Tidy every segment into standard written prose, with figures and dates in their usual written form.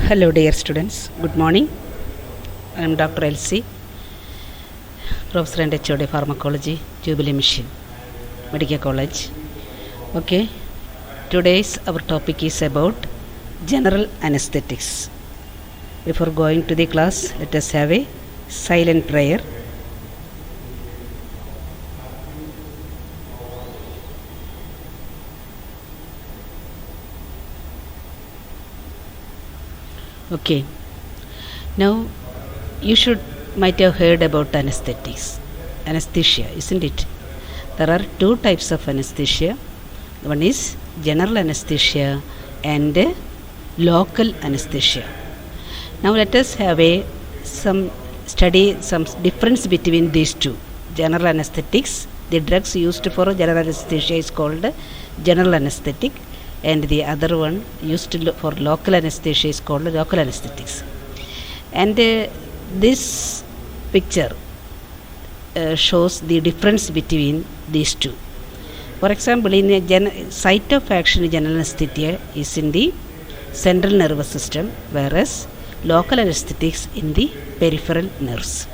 Hello dear students, good morning. I am Dr. Elsie, Professor and HOD Pharmacology, Jubilee Mission, Medical College. Okay, today's our topic is about general anesthetics. Before going to the class, let us have a silent prayer. Okay, now you might have heard about anesthesia, isn't it? There are two types of anesthesia. One is general anesthesia and local anesthesia. Now let us have some difference between these two. General anesthetics, the drugs used for general anesthesia is called general anesthetic, and the other one used for local anesthesia is called local anesthetics. And this picture shows the difference between these two. For example, in a site of action in general anesthesia is in the central nervous system, whereas local anesthetics in the peripheral nerves.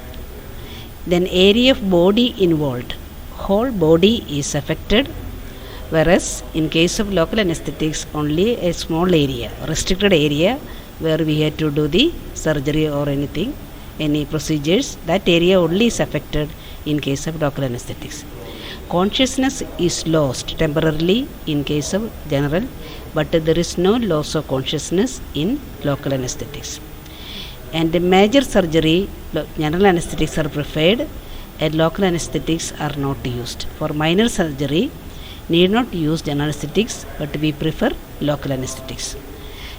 Then area of body involved, whole body is affected, whereas in case of local anesthetics only a small area, restricted area where we had to do the surgery or any procedures, that area only is affected in case of local anesthetics. Consciousness is lost temporarily in case of general, but there is no loss of consciousness in local anesthetics. And the major surgery, general anesthetics are preferred and local anesthetics are not used. For minor surgery, need not use general anesthetics, but we prefer local anesthetics.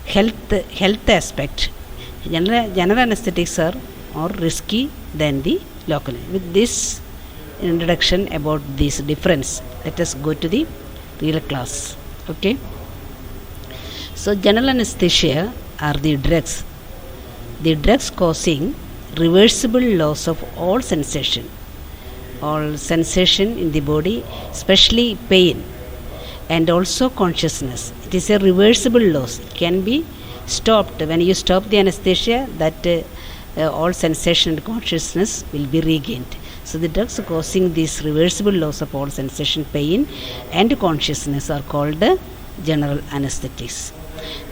Health aspect, general anesthetics are more risky than the local. With this introduction about this difference, let us go to the real class. Okay. So general anesthesia are the drugs causing reversible loss of all sensation in the body, especially pain and also consciousness. It is a reversible loss. It can be stopped. When you stop the anesthesia, that all sensation and consciousness will be regained. So the drugs causing this reversible loss of all sensation, pain and consciousness are called general anesthetics.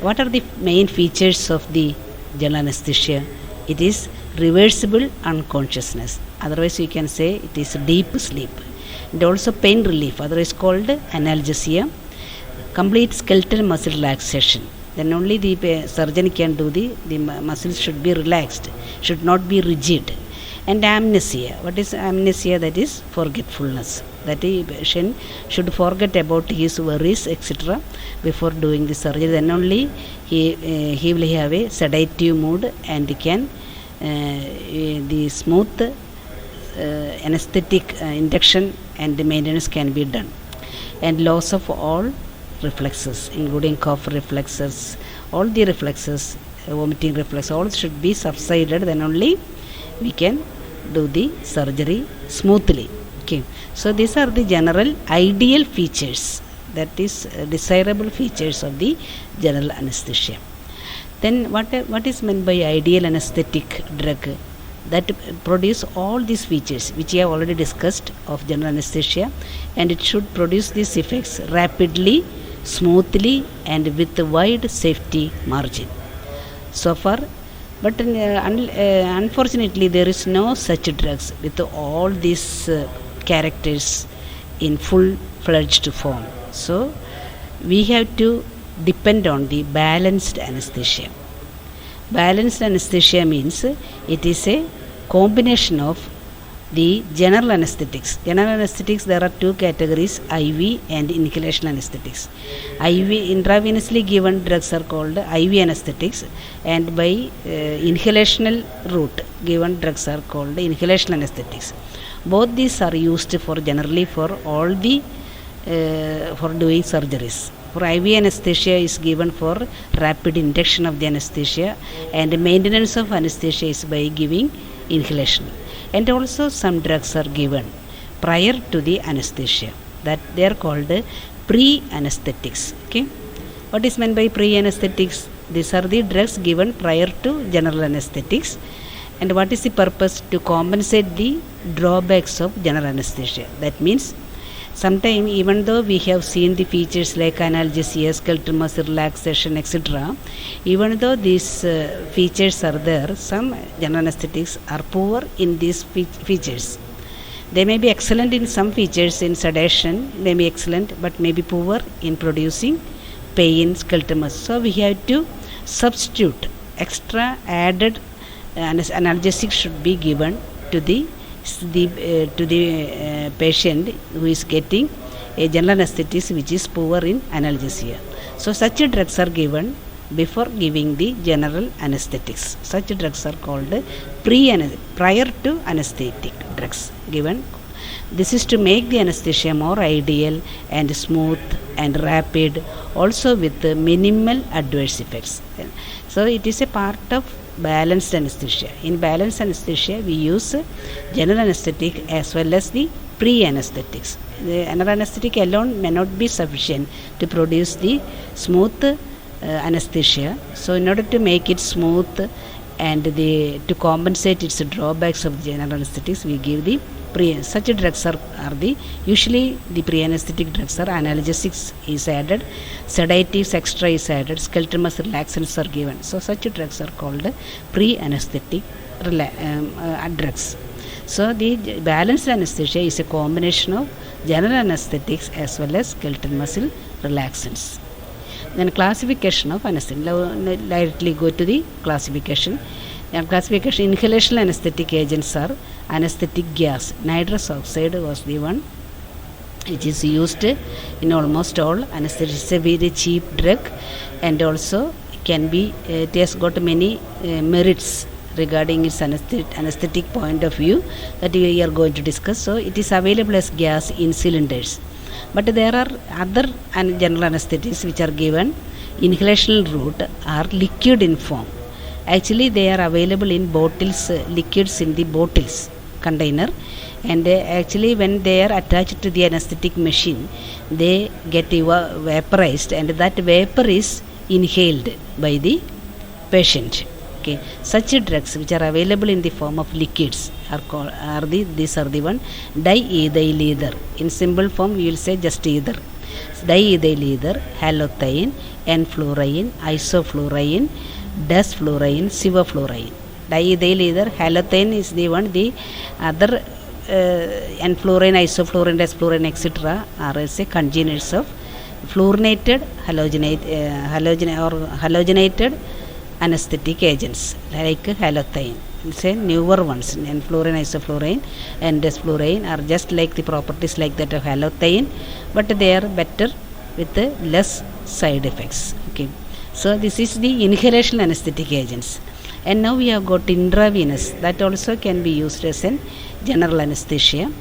What are the main features of the general anesthesia? It is reversible unconsciousness. Otherwise we can say it is deep sleep. And also pain relief, otherwise called analgesia. Complete skeletal muscle relaxation. Then only the surgeon can do the muscles should be relaxed, should not be rigid. And amnesia. What is amnesia? That is forgetfulness. That the patient should forget about his worries, etc. before doing the surgery. Then only he will have a sedative mood and can the smooth anesthetic induction and the maintenance can be done. And loss of all reflexes, including cough reflexes, all the reflexes, vomiting reflex, all should be subsided. Then only we can do the surgery smoothly. Okay. So these are the general ideal features, that is desirable features of the general anesthesia. Then what is meant by ideal anesthetic drug? That produce all these features which we have already discussed of general anesthesia, and it should produce these effects rapidly, smoothly and with a wide safety margin. So far, but unfortunately there is no such drugs with all these characters in full-fledged form. So we have to depend on the balanced anesthesia. Balanced anesthesia means it is a combination of the general anesthetics. General anesthetics, there are two categories, IV and inhalation anesthetics. IV, intravenously given drugs are called IV anesthetics, and by inhalational route given drugs are called inhalation anesthetics. Both these are used for generally for all the for doing surgeries. For IV anesthesia is given for rapid induction of the anesthesia, and maintenance of anesthesia is by giving inhalation. And also some drugs are given prior to the anesthesia, that they are called pre-anesthetics. Okay, What is meant by pre-anesthetics? These are the drugs given prior to general anesthetics. And what is the purpose? To compensate the drawbacks of general anesthesia. That means sometimes even though we have seen the features like analgesia, skeletal muscle relaxation, etc., even though these features are there, some general anesthetics are poor in these features. They may be excellent in some features, in sedation, may be excellent, but may be poor in producing pain, skeletal muscle. So we have to substitute extra added analgesic should be given to the patient who is getting a general anesthetic which is poor in analgesia. So such drugs are given before giving the general anesthetics. Such drugs are called prior to anesthetic drugs given. This is to make the anesthesia more ideal and smooth and rapid, also with minimal adverse effects. So it is a part of balanced anesthesia. In balanced anesthesia we use general anesthetic as well as the pre-anesthetics. The general anesthetic alone may not be sufficient to produce the smooth anesthesia. So in order to make it smooth and to compensate its drawbacks of general anesthetics, we give the such drugs are the usually the pre-anesthetic drugs are analgesics is added, sedatives extra is added, skeletal muscle relaxants are given. So such drugs are called pre-anesthetic drugs. So the balanced anesthesia is a combination of general anesthetics as well as skeletal muscle relaxants. Then classification of anesthetic. Now directly go to the classification. Classification: inhalational anesthetic agents are anesthetic gas. Nitrous oxide was the one which is used in almost all anesthetic. It's a very cheap drug and also can be it has got many merits regarding its anesthetic point of view that we are going to discuss. So it is available as gas in cylinders, but there are other general anesthetics which are given inhalational route are liquid in form. Actually they are available in bottles, liquids in the bottles container, and actually when they are attached to the anesthetic machine they get vaporized and that vapor is inhaled by the patient. Okay, such drugs which are available in the form of liquids these are the one diethyl ether. In simple form we will say just ether. Diethyl ether, halothane, enfluorine, isofluorine, desfluorine, sevofluorine. Diethyl ether, halothane is the one, the other enfluorine, isofluorine, desfluorine, etc. are as a congeners of fluorinated halogenated anesthetic agents like halothane. It's a newer ones. Enfluorine, isofluorine and desfluorine are just like the properties like that of halothane, but they are better with less side effects. Okay. So this is the inhalational anesthetic agents. And now we have got intravenous, that also can be used as an general anesthesia.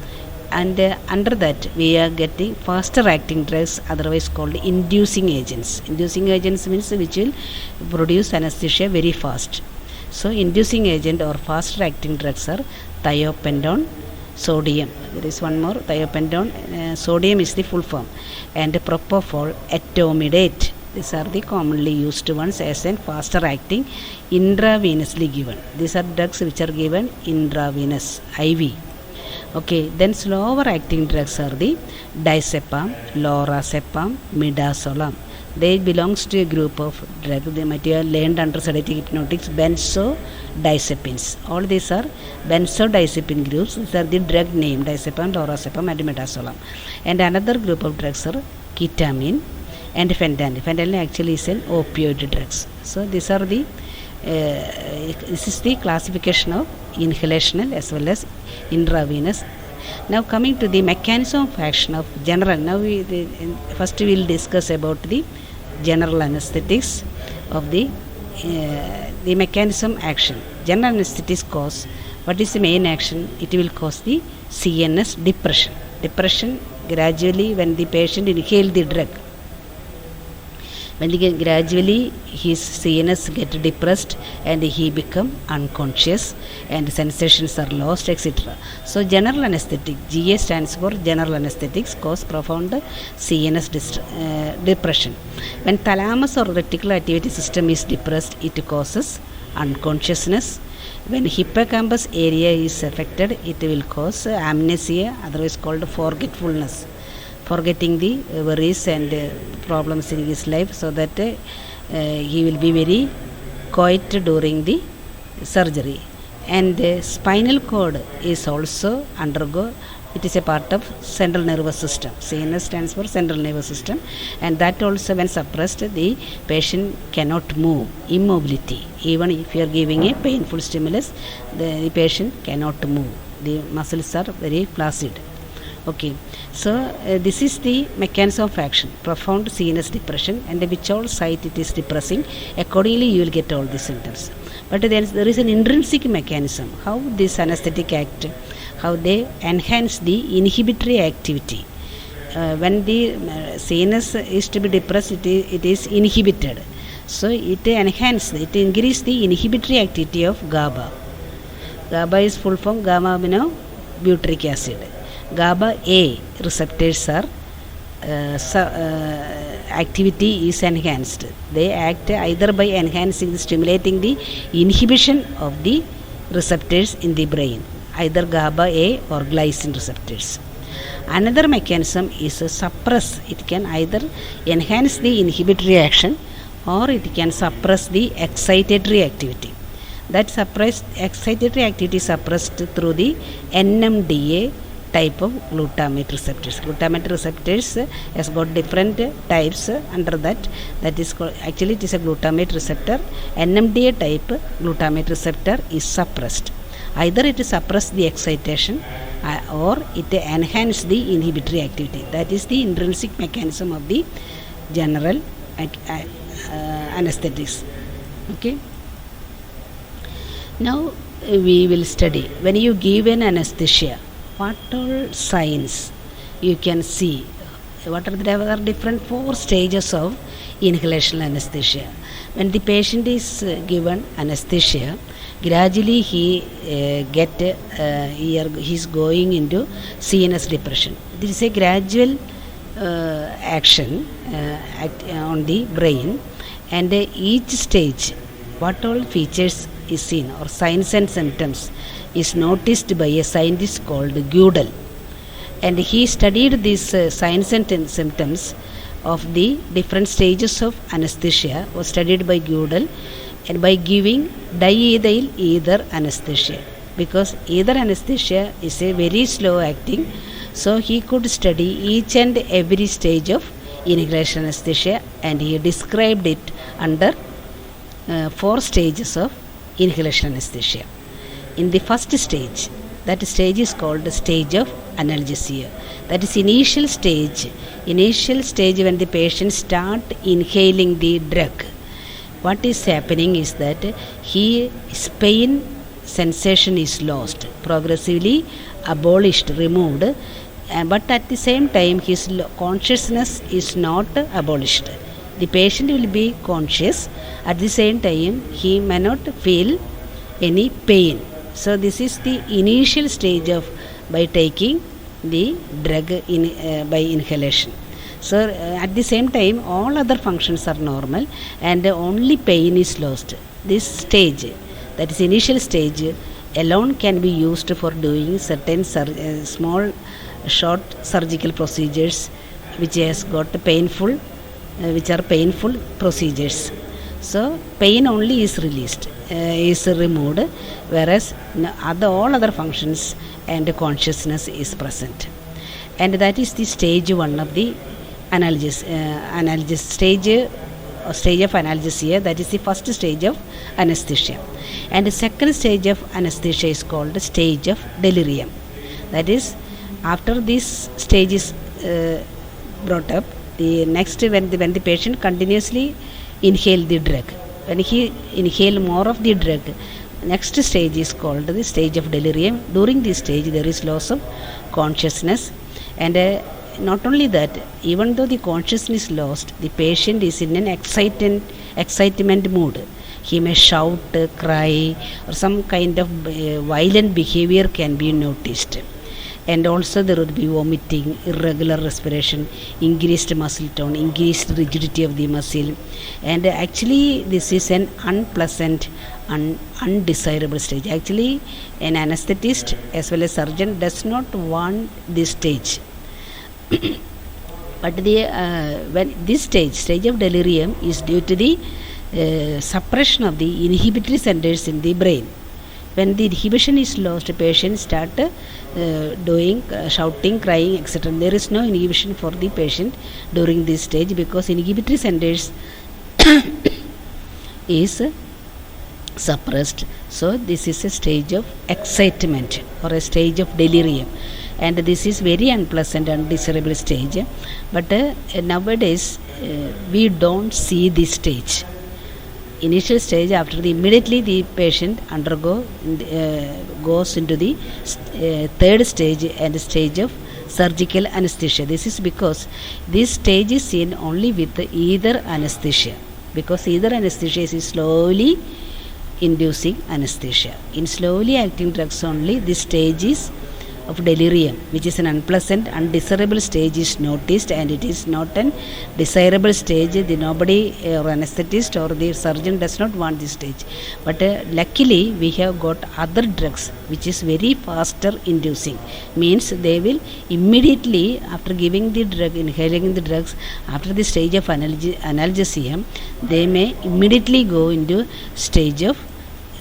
And under that we are getting faster acting drugs, otherwise called inducing agents. Inducing agents means which will produce anesthesia very fast. So inducing agent or faster acting drugs are thiopentone, sodium. There is one more, thiopentone, sodium is the full form, and propofol, etomidate. These are the commonly used ones as an faster acting intravenously given. These are drugs which are given intravenous, IV. Okay, then slower acting drugs are the diazepam, lorazepam, midazolam. They belongs to a group of drugs. The material learned under sedative hypnotics, benzodiazepines. All these are benzodiazepine groups. These are the drug name: diazepam, lorazepam, and midazolam. And another group of drugs are ketamine and fentanyl. Fentanyl actually is an opioid drugs. So these are the this is the classification of inhalational as well as intravenous. Now coming to the mechanism of action of general. Now first we will discuss about the general anesthetics of the mechanism action. General anesthetics cause, what is the main action? It will cause the CNS depression. Depression gradually when the patient inhale the drug. When gradually his CNS get depressed and he become unconscious and sensations are lost, etc. So general anesthetic, GA stands for general anesthetics, cause profound CNS depression. When thalamus or reticular activity system is depressed, it causes unconsciousness. When hippocampus area is affected, it will cause amnesia, otherwise called forgetfulness, forgetting the worries and problems in his life, so that he will be very quiet during the surgery. And spinal cord is also undergo, it is a part of central nervous system. CNS stands for central nervous system, and that also when suppressed, the patient cannot move, immobility. Even if you are giving a painful stimulus, the patient cannot move, the muscles are very flaccid. Okay, so this is the mechanism of action, profound CNS depression, and which all site it is depressing, accordingly you will get all the symptoms. But there is an intrinsic mechanism, how this anesthetic act, how they enhance the inhibitory activity. When the CNS is to be depressed, it is inhibited, so it enhances, it increases the inhibitory activity of GABA. GABA is full form gamma aminobutyric acid. GABA A receptors are activity is enhanced. They act either by enhancing, stimulating the inhibition of the receptors in the brain, either GABA A or glycine receptors. Another mechanism is suppress. It can either enhance the inhibitory action or it can suppress the excitatory activity. That excitatory activity is suppressed through the NMDA type of glutamate receptors. Glutamate receptors has got different types under that. That is called, actually it is a glutamate receptor. NMDA type glutamate receptor is suppressed. Either it suppresses the excitation or it enhances the inhibitory activity. That is the intrinsic mechanism of the general anesthetics. Okay. Now we will study, when you give an anesthesia, what all signs you can see. There are different 4 stages of inhalation anesthesia. When the patient is given anesthesia, gradually he is going into CNS depression. This is a gradual action on the brain, and each stage, what all features is seen or signs and symptoms is noticed by a scientist called Gödel, and he studied these signs and symptoms of the different stages of anesthesia, was studied by Gödel, and by giving diethyl ether anesthesia, because ether anesthesia is a very slow acting, so he could study each and every stage of inhalation anesthesia, and he described it under 4 stages of inhalation anesthesia. In the first stage, that stage is called the stage of analgesia. That is initial stage when the patient start inhaling the drug. What is happening is that his pain sensation is lost, progressively abolished, removed, but at the same time his consciousness is not abolished. The patient will be conscious, at the same time he may not feel any pain. So this is the initial stage of by taking the drug by inhalation. So at the same time all other functions are normal and only pain is lost. This stage, that is initial stage, alone can be used for doing certain small short surgical procedures which are painful procedures. So pain only is released, is removed, whereas all other functions and consciousness is present. And that is the stage 1 of the stage of analgesia. That is the first stage of anesthesia. And the second stage of anesthesia is called the stage of delirium. That is, after this stage is brought up, the next, when the patient continuously inhale the drug, when he inhale more of the drug, next stage is called the stage of delirium. During this stage there is loss of consciousness, and not only that, even though the consciousness is lost, the patient is in an excitement mood. He may shout, cry, or some kind of violent behavior can be noticed. And also there would be vomiting, irregular respiration, increased muscle tone, increased rigidity of the muscle. And actually this is an unpleasant, undesirable stage. Actually an anesthetist as well as surgeon does not want this stage. But when this stage of delirium is due to the suppression of the inhibitory centers in the brain. When the inhibition is lost, patients start doing shouting, crying, etc. There is no inhibition for the patient during this stage because inhibitory centers is suppressed. So this is a stage of excitement or a stage of delirium, and this is very unpleasant, undesirable stage. But nowadays we don't see this stage. Initial stage, after immediately the patient goes into the third stage and stage of surgical anesthesia. This is because this stage is seen only with either anesthesia, because either anesthesia is slowly inducing anesthesia. In slowly acting drugs only, this stage is of delirium, which is an unpleasant, undesirable stage, is noticed, and it is not an desirable stage. Nobody or anesthetist or the surgeon does not want this stage. But luckily we have got other drugs which is very faster inducing, means they will immediately after giving the drug, inhaling the drugs, after the stage of analgesia, they may immediately go into stage of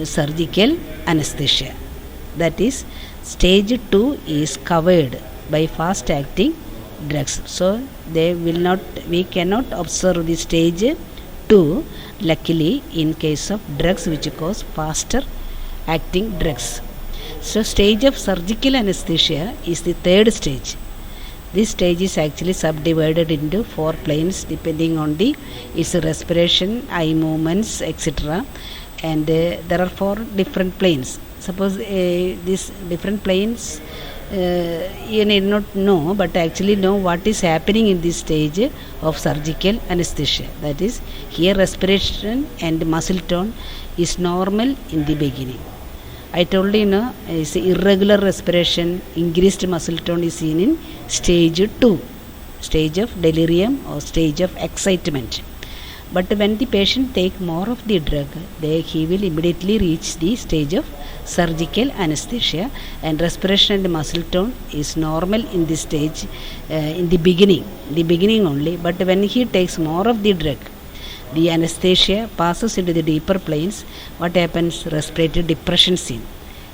surgical anesthesia. That is, stage 2 is covered by fast acting drugs. So we cannot observe the stage 2 luckily in case of drugs which cause faster acting drugs. So stage of surgical anesthesia is the third stage. This stage is actually subdivided into 4 planes depending on its respiration, eye movements, etc. And there are 4 different planes. Suppose these different planes you need not know, but actually know what is happening in this stage of surgical anesthesia. That is, here respiration and muscle tone is normal in the beginning. I told you, is irregular respiration, increased muscle tone is seen in stage 2, stage of delirium or stage of excitement. But when the patient take more of the drug, he will immediately reach the stage of surgical anesthesia, and respiration and muscle tone is normal in this stage in the beginning only. But when he takes more of the drug, the anesthesia passes into the deeper planes. What happens? Respiratory depression scene.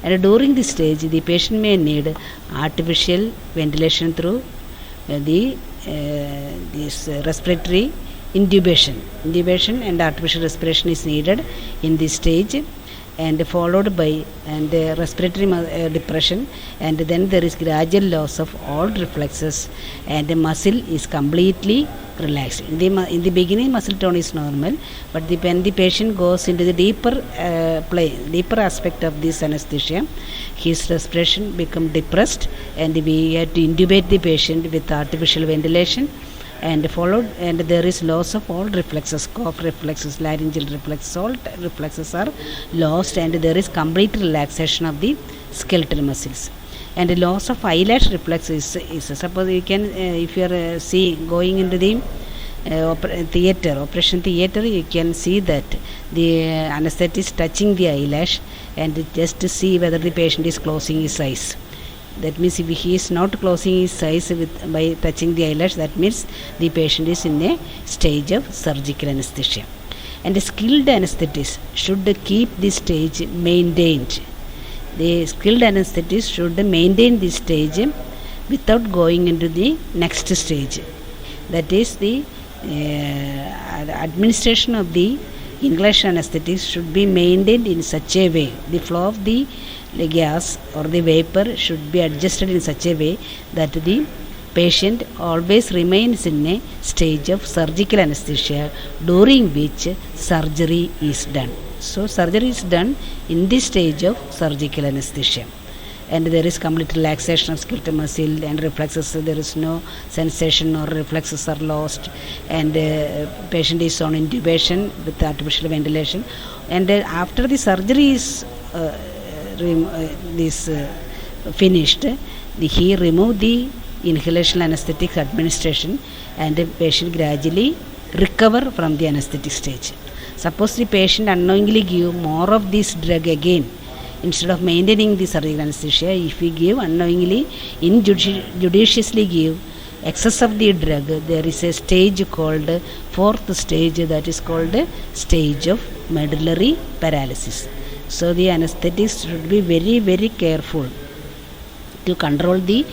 And during this stage, the patient may need artificial ventilation through this respiratory intubation and artificial respiration is needed in this stage, and followed by respiratory depression, and then there is gradual loss of all reflexes, and the muscle is completely relaxed. In the beginning, muscle tone is normal, but when the patient goes into the deeper aspect of this anesthesia, his respiration become depressed, and we have to intubate the patient with artificial ventilation, and there is loss of all reflexes, cough reflexes, laryngeal reflexes, all reflexes are lost, and there is complete relaxation of the skeletal muscles. And the loss of eyelash reflex is suppose you can if you are going into the operation theater, you can see that the anesthetist is touching the eyelash and just to see whether the patient is closing his eyes. That means if he is not closing his eyes by touching the eyelash, that means the patient is in a stage of surgical anesthesia. And a skilled anesthetist should keep this stage maintained. The skilled anesthetist should maintain this stage without going into the next stage. That is, the administration of the English anesthetic should be maintained in such a way. The flow of the gas or the vapor should be adjusted in such a way that the patient always remains in a stage of surgical anesthesia during which surgery is done. So surgery is done in this stage of surgical anesthesia. and there is complete relaxation of skeletal muscle and reflexes. There is no sensation or reflexes are lost, and patient is on intubation with artificial ventilation. And after the surgery is finished, he removed the inhalation anesthetic administration, and the patient gradually recover from the anesthetic stage. Suppose the patient unknowingly give more of this drug again, instead of maintaining the surgical anesthesia, if we give unknowingly, injudiciously give excess of the drug, there is a stage called fourth stage, that is called stage of medullary paralysis. So the anesthetists should be very, very careful to control the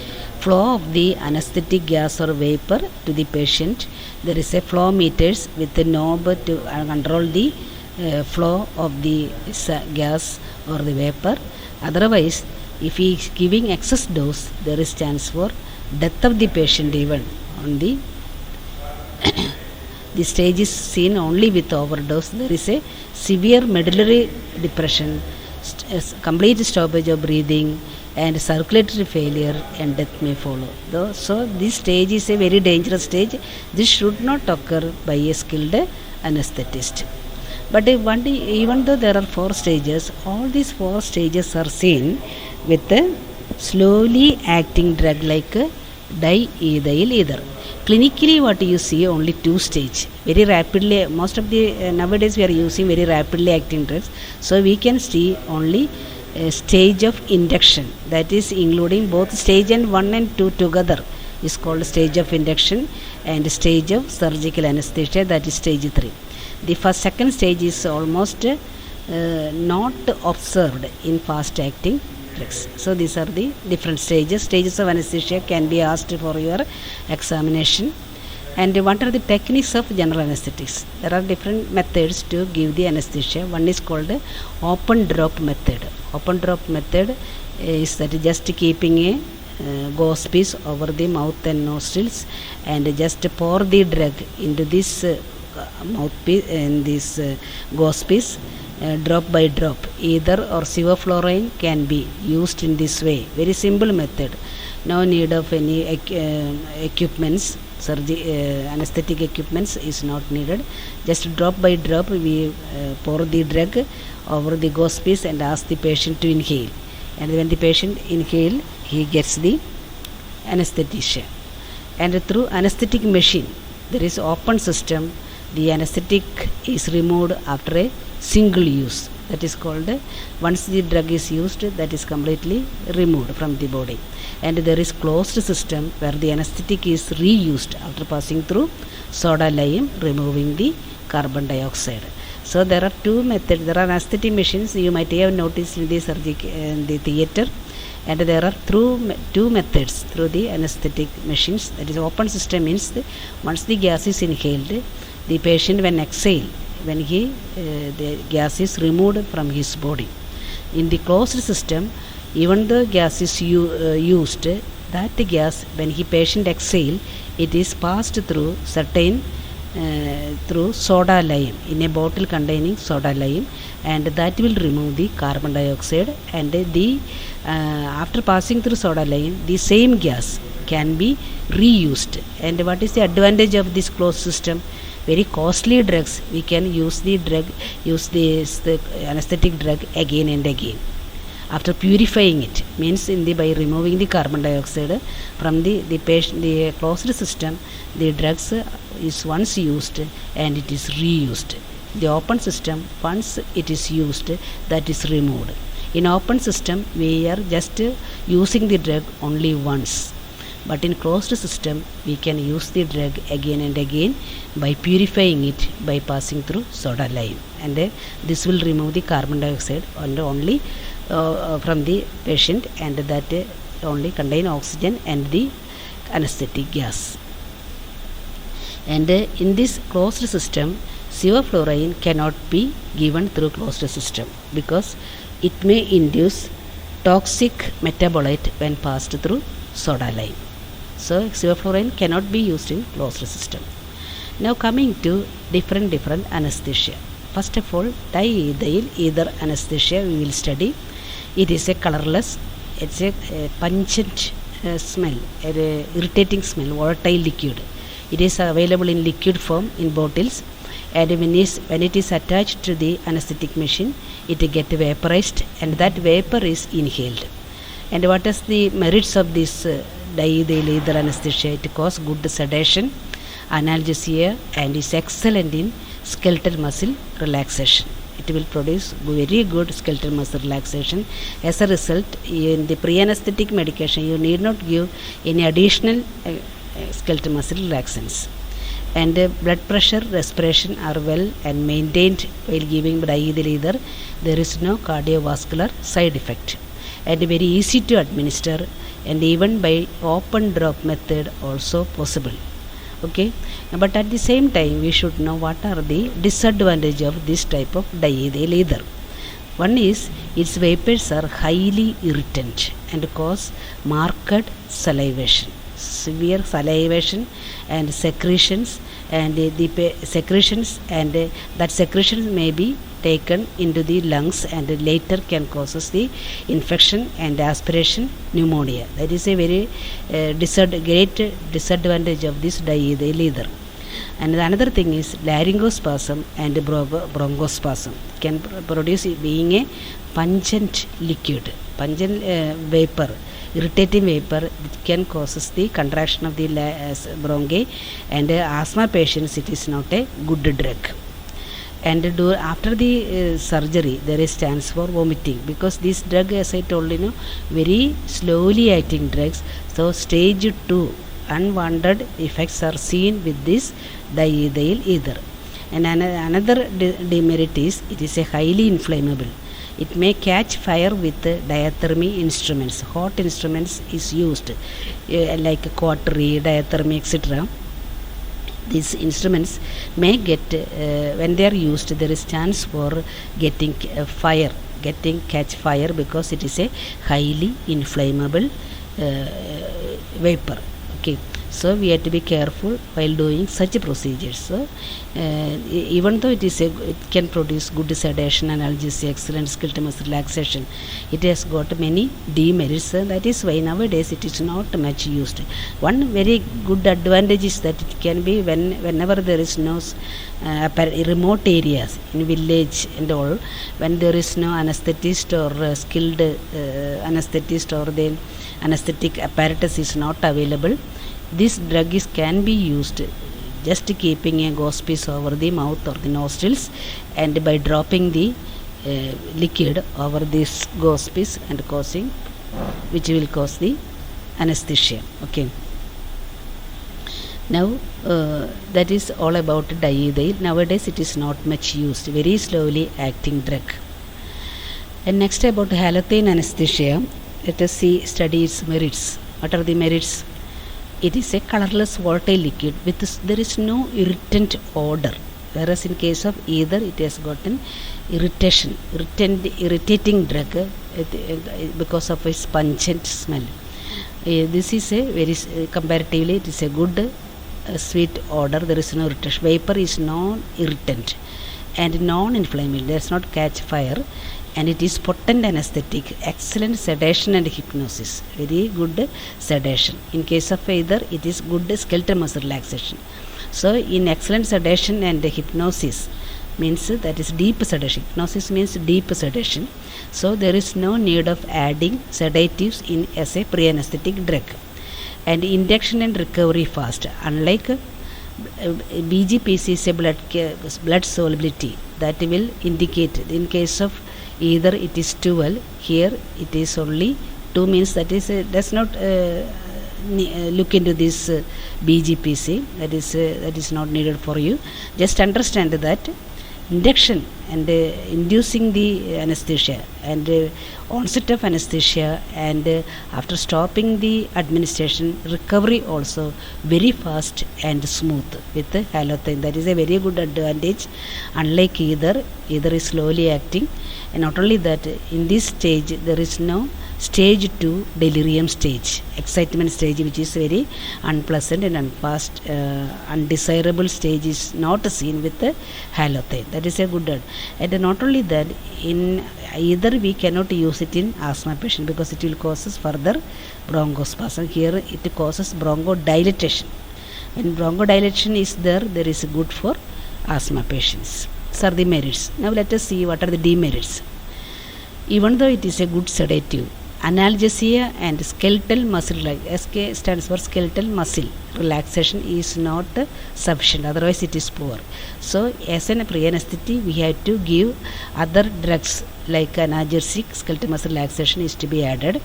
flow of the anesthetic gas or vapor to the patient. There is a flow meters with a knob to control the flow of the gas or the vapor. Otherwise, if he is giving excess dose, there is chance for death of the patient even on the the stage is seen only with overdose. There is a severe medullary depression, complete stoppage of breathing, and circulatory failure, and death may follow. So this stage is a very dangerous stage. This should not occur by a skilled anesthetist. But even though there are 4 stages, all these 4 stages are seen with a slowly acting drug like diethyl ether. Clinically, what you see, only 2 stages. Very rapidly, most of the nowadays we are using very rapidly acting drugs. So we can see only a stage of induction, that is including both stage and 1 and 2 together is called stage of induction, and stage of surgical anesthesia, that is stage 3. The second stage is almost not observed in fast acting drugs. So these are the different stages of anesthesia can be asked for your examination. And what are the techniques of general anesthetics? There are different methods to give the anesthesia. One is called open drop method. Open drop method is that just keeping a gauze piece over the mouth and nostrils, and just pour the drug into this mouthpiece and this gauze piece, drop by drop. Either or sevoflurane can be used in this way. Very simple method. No need of any equipments. Anesthetic equipments is not needed. Just drop by drop we pour the drug over the gauze piece and ask the patient to inhale. And when the patient inhale, he gets the anesthesia. And through anesthetic machine, there is open system. The anesthetic is removed after a single use. That is called, once the drug is used, that is completely removed from the body. And there is closed system where the anesthetic is reused after passing through soda lime, removing the carbon dioxide. So there are 2 methods. There are anesthetic machines you might have noticed in the theater, and there are 2 methods through the anesthetic machines. That is, open system means once the gas is inhaled, the patient when exhale, when the gas is removed from his body. In the closed system, even though gas is used, that gas, when patient exhale, it is passed through through soda lime, in a bottle containing soda lime, and that will remove the carbon dioxide. And after passing through soda lime, the same gas can be reused. And what is the advantage of this closed system? Very costly drugs, we can use the anesthetic drug again and again after purifying it. Means by removing the carbon dioxide from the patient, the closed system, the drugs is once used and it is reused. The open system, once it is used, that is removed. In open system, we are just using the drug only once. But in closed system, we can use the drug again and again by purifying it by passing through soda lime. And this will remove the carbon dioxide only from the patient, and that only contain oxygen and the anesthetic gas. And in this closed system, sevoflurane cannot be given through closed system because it may induce toxic metabolite when passed through soda lime. So sevoflurane cannot be used in closed system. Now coming to different anesthesia. First of all, diethyl ether anesthesia we will study. It is a colorless It's a pungent smell, irritating smell, volatile liquid. It is available in liquid form in bottles, and when it is attached to the anesthetic machine, it gets vaporized, and that vapor is inhaled. And what is the merits of this diethyl ether anesthesia? It causes good sedation, analgesia, and is excellent in skeletal muscle relaxation. It will produce very good skeletal muscle relaxation. As a result, in the pre-anesthetic medication, you need not give any additional skeletal muscle relaxants. And blood pressure, respiration are well and maintained while giving diethyl ether. There is no cardiovascular side effect, and very easy to administer, and even by open drop method also possible. Okay, but at the same time we should know what are the disadvantages of this type of diethyl ether. One is its vapors are highly irritant and cause marked salivation, severe salivation and secretions, and that secretions may be taken into the lungs and later can causes the infection and aspiration pneumonia. That is a very great disadvantage of this diethyl ether. And another thing is laryngospasm and bronchospasm can produce, being a pungent liquid, pungent vapor, irritating vapor. It can causes the contraction of the bronchi, and asthma patients it is not a good drug. And after the surgery there is chance for vomiting, because this drug, as I told you, very slowly acting drugs. So stage 2 unwanted effects are seen with this diethyl ether. And another demerit is it is a highly inflammable. It may catch fire with diathermy instruments. Hot instruments is used like cautery, diathermy, etc. These instruments may get, when they are used, there is chance for getting catch fire, because it is a highly inflammable vapor. Okay, so we have to be careful while doing such procedures. So even though it can produce good sedation, analgesia, excellent skeletal muscle relaxation, it has got many demerits. That is why nowadays it is not much used. One very good advantage is that it can be whenever there is no remote areas in village and all, when there is no anesthetist or skilled anesthetist, or the anesthetic apparatus is not available, this drug can be used just keeping a gauze piece over the mouth or the nostrils, and by dropping the liquid over this gauze piece and which will cause the anesthesia. Okay, now that is all about diethyl. Nowadays it is not much used, very slowly acting drug. And next about halothane anesthesia, let us study its merits. What are the merits? It is a colorless volatile liquid there is no irritant odor, whereas in case of ether it has gotten irritating drug because of its pungent smell. This is a very comparatively it is a good sweet odor. There is no irritation. Vapor is non-irritant and non-inflammable, does not catch fire, and it is potent anesthetic, excellent sedation and hypnosis, very good sedation. In case of ether, it is good skeletal muscle relaxation. So in excellent sedation and hypnosis means that is deep sedation. Hypnosis means deep sedation. So there is no need of adding sedatives in as a pre-anesthetic drug. And induction and recovery fast. Unlike BGPC is a blood solubility that will indicate, in case of either it is 12, here it is only 2, means that is does not look into this BGPC, that is not needed for you. Just understand that induction and inducing the anesthesia and onset of anesthesia, and after stopping the administration, recovery also very fast and smooth with halothane. That is a very good advantage. Unlike either is slowly acting, and not only that, in this stage there is no stage 2 delirium stage, excitement stage, which is very unpleasant and undesirable stage, is not seen with the halothane. That is a good And not only that, in either we cannot use it in asthma patient because it will causes further bronchospasm. Here it causes bronchodilation. When bronchodilation is there, there is good for asthma patients. These are the merits. Now let us see what are the demerits. Even though it is a good sedative, analgesia and skeletal muscle, like SK stands for skeletal muscle relaxation, is not sufficient, otherwise it is poor. So as a pre-anesthetic we have to give other drugs like analgesic, skeletal muscle relaxation is to be added,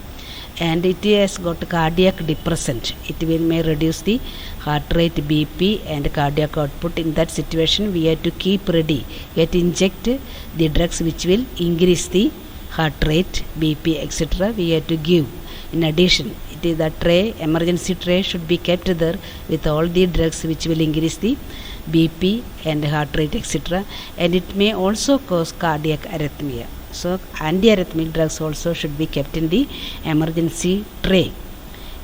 and it has got cardiac depressant. It will may reduce the heart rate, BP and cardiac output. In that situation we have to keep ready, yet inject the drugs which will increase the heart rate, BP, etc. we have to give. In addition, it is the tray, emergency tray should be kept there with all the drugs which will increase the BP and heart rate, etc. And it may also cause cardiac arrhythmia. So antiarrhythmic drugs also should be kept in the emergency tray.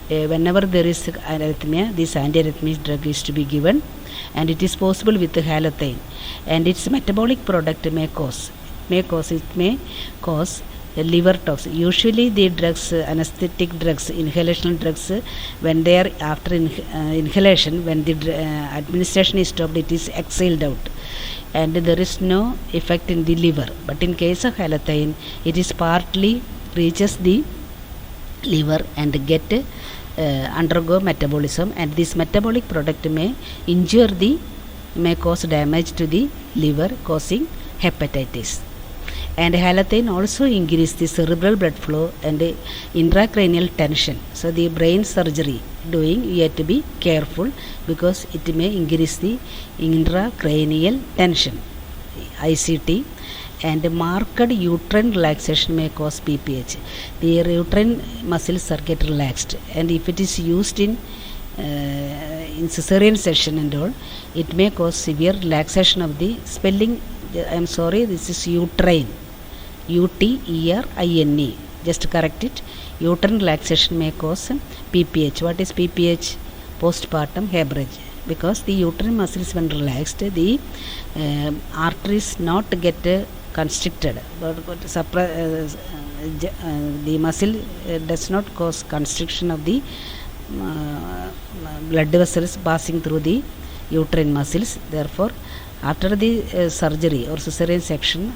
Whenever there is arrhythmia, this antiarrhythmic drug is to be given, and it is possible with halothane. And its metabolic product may cause liver toxin. Usually the drugs, anesthetic drugs, inhalational drugs, when they are after inhalation, when the administration is stopped, it is exhaled out and there is no effect in the liver. But in case of halothane, it is partly reaches the liver and get undergo metabolism, and this metabolic product may cause damage to the liver, causing hepatitis. And halothane also increase the cerebral blood flow and intracranial tension. So the brain surgery doing, you have to be careful because it may increase the intracranial tension, ICT. And marked uterine relaxation may cause PPH. The uterine muscles are get relaxed, and if it is used in cesarean section and all, it may cause severe relaxation of the spelling. I am sorry, this is uterine, uterine, just correct it. Uterine relaxation may cause PPH. What is PPH? Postpartum hemorrhage. Because the uterine muscles when relaxed, the arteries not get constricted, but the muscle does not cause constriction of the blood vessels passing through the uterine muscles. Therefore, after the surgery or cesarean section,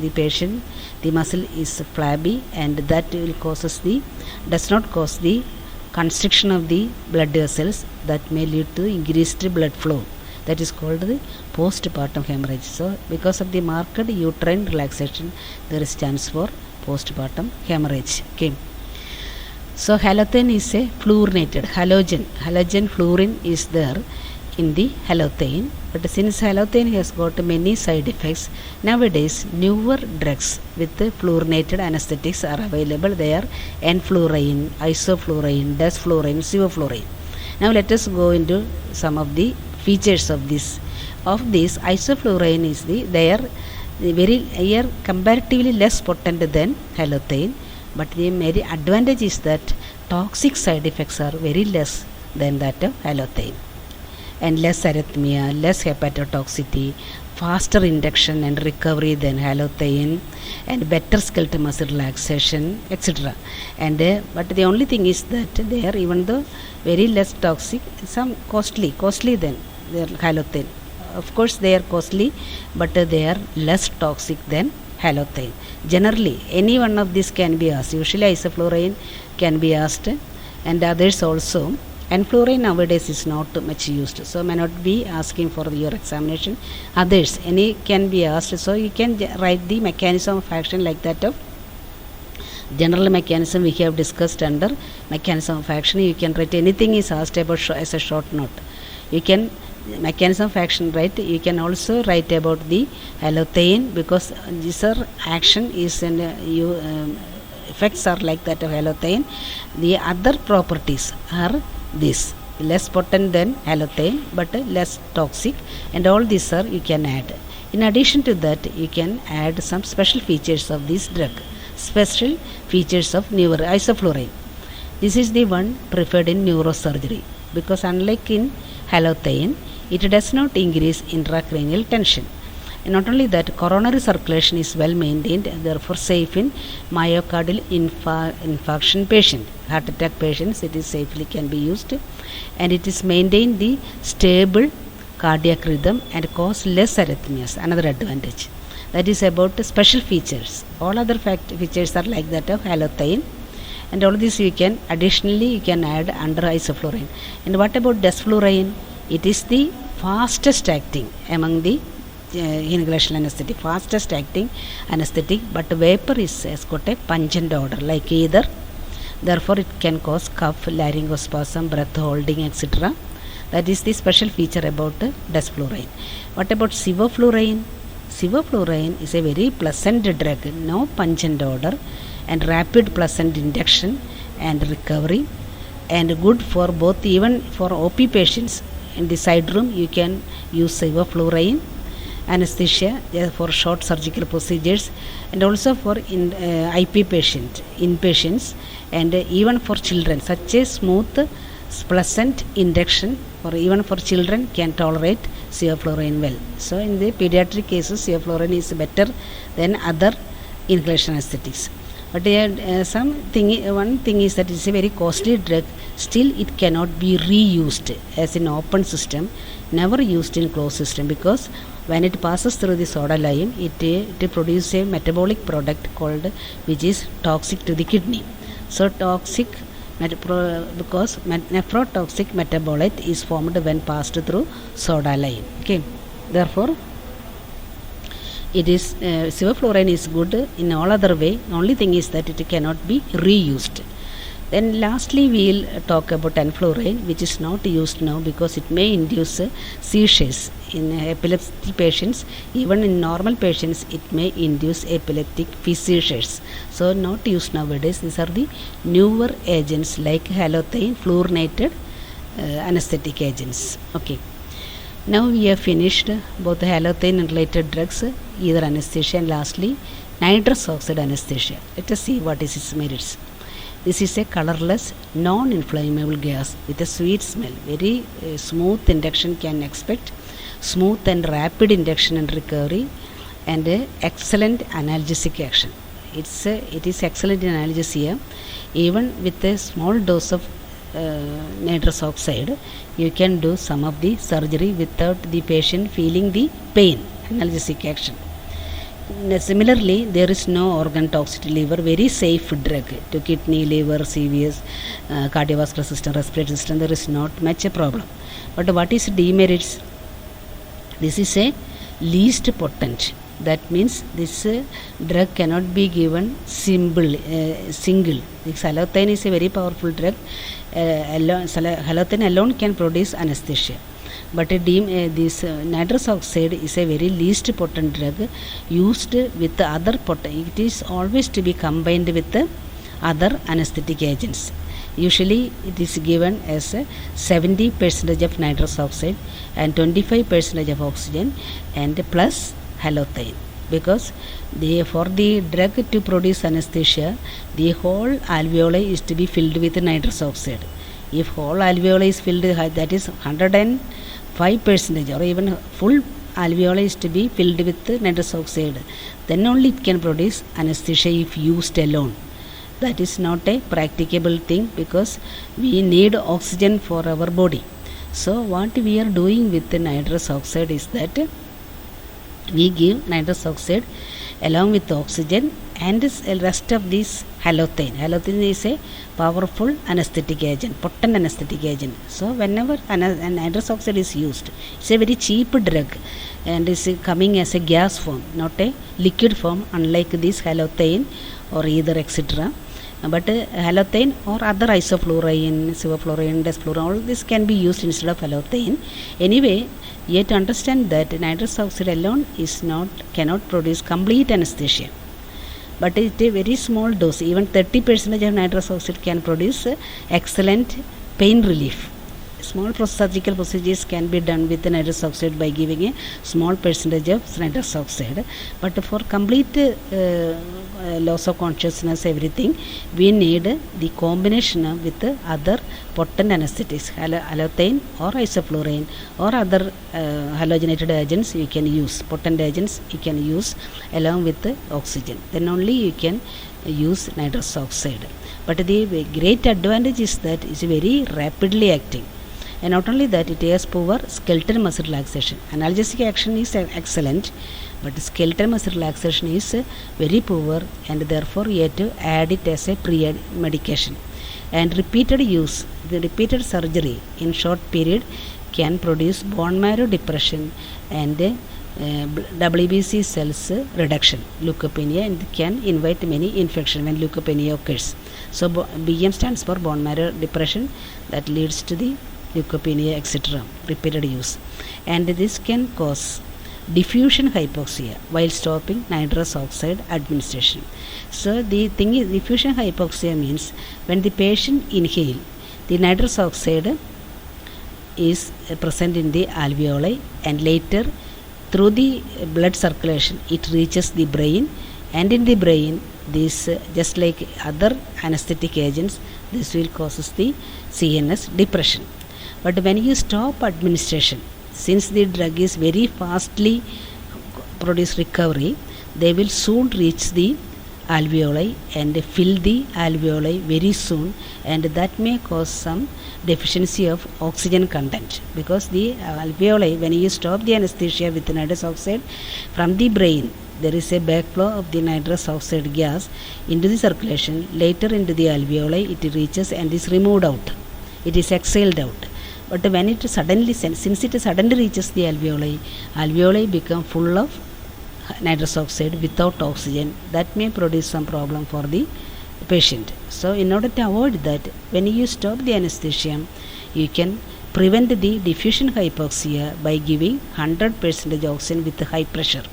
the patient, the muscle is flabby, and that will does not cause the constriction of the blood vessels, that may lead to increased blood flow. That is called the postpartum hemorrhage. So because of the marked uterine relaxation, there is chance for postpartum hemorrhage. Okay. So halothane is a fluorinated halogen fluorine is there in the halothane, but since halothane has got many side effects, nowadays newer drugs with fluorinated anesthetics are available. They are enfluorine, isoflurane, desflurane, sevoflurane. Now let us go into some of the features of this. Of this, isoflurane is they are comparatively less potent than halothane, but the very advantage is that toxic side effects are very less than that of halothane, and less arrhythmia, less hepatotoxicity, faster induction and recovery than halothane, and better skeletal muscle relaxation, etc. And but the only thing is that they are, even though very less toxic, some costly than their halothane. Of course they are costly, but they are less toxic than halothane. Generally any one of these can be asked. Usually isoflurane can be asked, and others also. And fluorine nowadays is not much used, so may not be asking for your examination. Others, any can be asked, so you can write the mechanism of action like that of general mechanism we have discussed under mechanism of action. You can write anything is asked about as a short note. You can mechanism of action write. You can also write about the halothane, because this action is in effects are like that of halothane. The other properties are this: less potent than halothane but less toxic, and all these are you can add. In addition to that, you can add some special features of this drug, special features of isoflurane. This is the one preferred in neurosurgery, because unlike in halothane, it does not increase intracranial tension, Not only that, coronary circulation is well maintained, therefore safe in myocardial infarction patient, heart attack patients. It is safely can be used, and it is maintained the stable cardiac rhythm and cause less arrhythmias. Another advantage. That is about special features. All other features are like that of halothane, and all this you can additionally you can add under isoflurane. And what about desflurane? It is the fastest acting among the inhalational anesthetic, fastest acting anesthetic, but vapor has got a pungent odor like ether. Therefore it can cause cough, laryngospasm, breath holding, etc. That is the special feature about desflurane. What about sevoflurane? Sevoflurane is a very pleasant drug, no pungent odor, and rapid pleasant induction and recovery, and good for both, even for OP patients. In the side room you can use sevoflurane anesthesia for short surgical procedures, and also for IP inpatients, and even for children. Such a smooth pleasant induction or even for children can tolerate sevoflurane well. So in the pediatric cases sevoflurane is better than other inhalation anesthetics. But one thing is that it's a very costly drug. Still it cannot be reused as in open system, never used in closed system, because when it passes through the soda lime, it produces a metabolic product called, which is toxic to the kidney. So toxic because nephrotoxic metabolite is formed when passed through soda lime. Okay, therefore it is sevoflurane is good in all other way. Only thing is that it cannot be reused. Then lastly we will talk about enflurane, which is not used now because it may induce seizures in epilepsy patients. Even in normal patients it may induce epileptic seizures, so not used nowadays. These are the newer agents like halothane, fluorinated anesthetic agents. Okay, now we have finished both the halothane and related drugs, either anesthesia, and lastly nitrous oxide anesthesia. Let us see what is its merits. This is a colorless, non-inflammable gas with a sweet smell. Very smooth induction can expect, smooth and rapid induction and recovery, and excellent analgesic action. It is excellent in analgesia. Even with a small dose of nitrous oxide, you can do some of the surgery without the patient feeling the pain. Analgesic action. Similarly, there is no organ toxicity liver, very safe drug to kidney, liver, CVS, cardiovascular system, respiratory system. There is not much a problem. But what is demerits? This is a least potent. That means this drug cannot be given single. This halothane is a very powerful drug. Halothane alone can produce anesthesia. But this nitrous oxide is a very least potent drug used with the other potent. It is always to be combined with the other anesthetic agents. Usually it is given as 70% of nitrous oxide and 25% of oxygen and plus halothane, because for the drug to produce anesthesia, the whole alveoli is to be filled with nitrous oxide. If whole alveoli is filled, that is 105% or even full alveoli is to be filled with nitrous oxide, then only it can produce anesthesia if used alone. That is not a practicable thing, because we need oxygen for our body. So what we are doing with the nitrous oxide is that we give nitrous oxide along with oxygen and the rest of this halothane. Halothane is a powerful anesthetic agent, potent anesthetic agent. So whenever nitrous oxide is used, it's a very cheap drug and is coming as a gas form, not a liquid form, unlike this halothane or either etc. But halothane or other isoflurane, sevoflurane, desflurane, all this can be used instead of halothane. Anyway, yet understand that nitrous oxide alone cannot produce complete anesthesia. But at a very small dose, even 30% of nitrous oxide can produce excellent pain relief. Small surgical procedures can be done with nitrous oxide by giving a small percentage of nitrous oxide. But for complete loss of consciousness, everything, we need the combination with other potent anesthetics, halothane or isoflurane or other halogenated agents you can use, potent agents you can use along with the oxygen. Then only you can use nitrous oxide. But the great advantage is that it's very rapidly acting. And not only that, it has poor skeletal muscle relaxation. Analgesic action is excellent, but skeletal muscle relaxation is very poor, and therefore you have to add it as a pre-medication. And repeated use, the repeated surgery in short period can produce bone marrow depression and WBC cells reduction, leukopenia, and can invite many infection when leukopenia occurs. So BM stands for bone marrow depression that leads to the leukopenia, etc. Repeated use, and this can cause diffusion hypoxia while stopping nitrous oxide administration. So the thing is, diffusion hypoxia means when the patient inhale, the nitrous oxide is present in the alveoli, and later through the blood circulation it reaches the brain, and in the brain this just like other anesthetic agents, this will causes the CNS depression. But when you stop administration, since the drug is very fastly produce recovery, they will soon reach the alveoli and fill the alveoli very soon, and that may cause some deficiency of oxygen content, because the alveoli, when you stop the anesthesia with nitrous oxide, from the brain there is a backflow of the nitrous oxide gas into the circulation, later into the alveoli it reaches and is removed out, it is exhaled out. But when it suddenly, since it suddenly reaches the alveoli become full of nitrous oxide without oxygen, that may produce some problem for the patient. So in order to avoid that, when you stop the anesthesia, you can prevent the diffusion hypoxia by giving 100% oxygen with high pressure.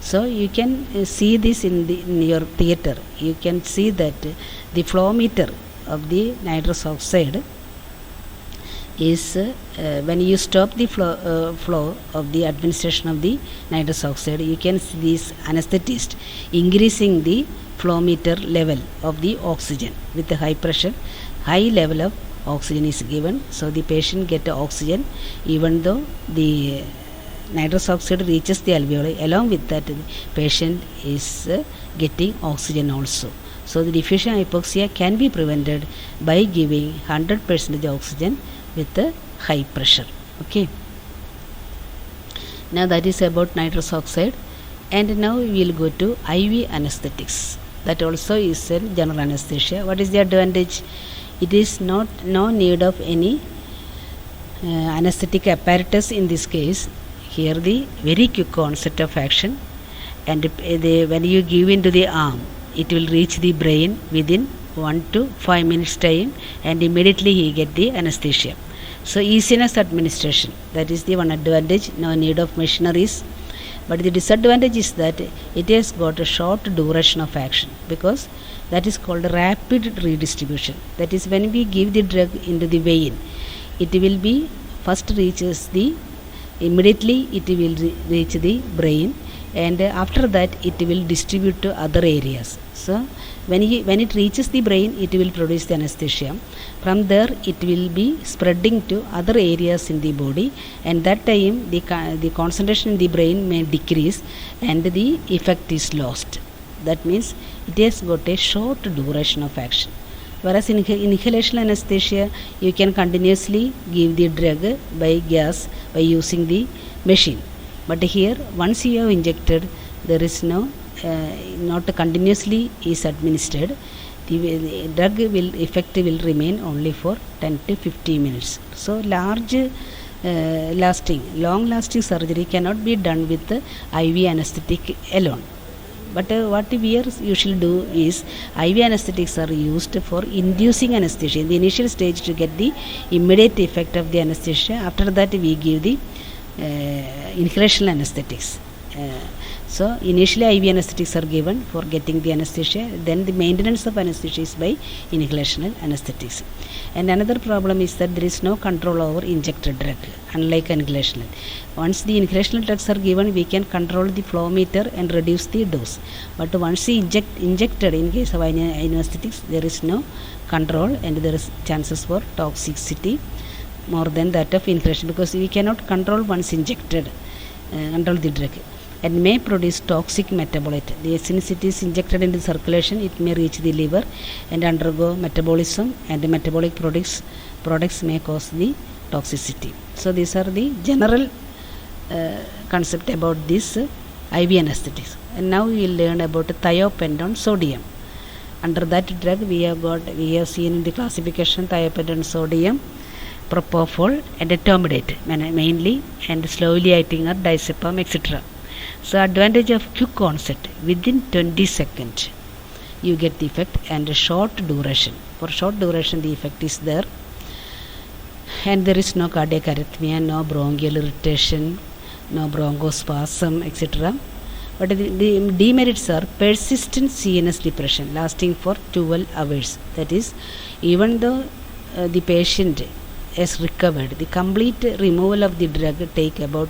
So you can see this in your theater. You can see that the flow meter of the nitrous oxide is when you stop the flow of the administration of the nitrous oxide, you can see this anesthetist increasing the flow meter level of the oxygen with the high pressure. High level of oxygen is given, so the patient get oxygen even though the nitrous oxide reaches the alveoli. Along with that, the patient is getting oxygen also. So the diffusion hypoxia can be prevented by giving 100% oxygen with the high pressure. Okay, now that is about nitrous oxide. And now we will go to IV anesthetics. That also is a general anesthesia. What is the advantage? It is no need of any anesthetic apparatus in this case. Here the very quick onset of action, and when you give into the arm, it will reach the brain within 1 to 5 minutes time, and immediately he get the anesthesia. So easiness administration, that is the one advantage, no need of machineries. But the disadvantage is that it has got a short duration of action, because that is called rapid redistribution. That is, when we give the drug into the vein, it will be first reaches the, immediately it will reach the brain, and after that it will distribute to other areas. So when it reaches the brain, it will produce the anesthesia. From there it will be spreading to other areas in the body, and that time the concentration in the brain may decrease and the effect is lost. That means it has got a short duration of action. Whereas in inhalation anesthesia, you can continuously give the drug by gas by using the machine. But here, once you have injected, there is no not continuously is administered. The drug effect will remain only for 10 to 15 minutes. So long lasting surgery cannot be done with IV anesthetic alone. But what we are usually do is, IV anesthetics are used for inducing anesthesia in the initial stage to get the immediate effect of the anesthesia. After that we give the inhalation anesthetics. So initially IV anesthetics are given for getting the anesthesia, then the maintenance of anesthesia is by inhalational anesthetics. And another problem is that there is no control over injected drug, unlike inhalational. Once the inhalational drugs are given, we can control the flow meter and reduce the dose. But once we injected, in case of anesthetics, there is no control and there is chances for toxicity more than that of inhalation, because we cannot control once injected, control the drug, and may produce toxic metabolite. Since it is injected into circulation, it may reach the liver and undergo metabolism, and the metabolic products may cause the toxicity. So these are the general concept about this IV anesthetics. And now we will learn about thiopentone sodium. Under that drug we have seen in the classification thiopentone sodium, propofol and etomidate mainly, and slowly acting or diazepam, etc. So advantage of quick onset, within 20 seconds you get the effect, and short duration. For short duration the effect is there, and there is no cardiac arrhythmia, no bronchial irritation, no bronchospasm, etc. But the demerits are persistent CNS depression lasting for 12 hours. That is, even though the patient has recovered, the complete removal of the drug take about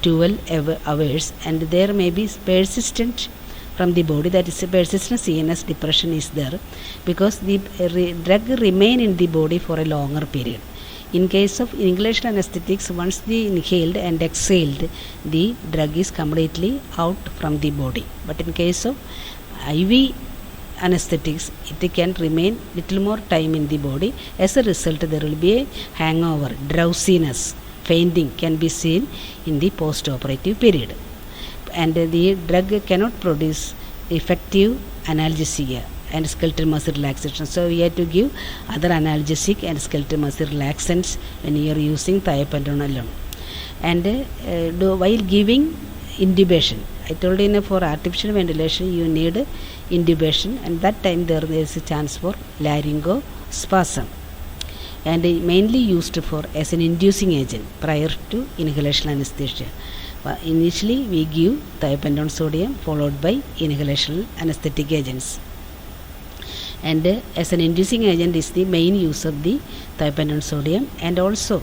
12 hours, and there may be persistent from the body, that is, a persistent CNS depression is there, because the drug remain in the body for a longer period. In case of inhalation anesthetics, once the inhaled and exhaled, the drug is completely out from the body. But in case of IV anesthetics, it can remain little more time in the body. As a result, there will be a hangover, drowsiness, fainting can be seen in the post-operative period, and the drug cannot produce effective analgesia and skeletal muscle relaxation. So we have to give other analgesic and skeletal muscle relaxants when you are using thiopentone alone. And while giving intubation, I told you, for artificial ventilation you need intubation, and that time there is a chance for laryngospasm, and mainly used for as an inducing agent prior to inhalation anesthesia. Initially we give thiopentone sodium followed by inhalational anesthetic agents, and as an inducing agent is the main use of the thiopentone sodium. And also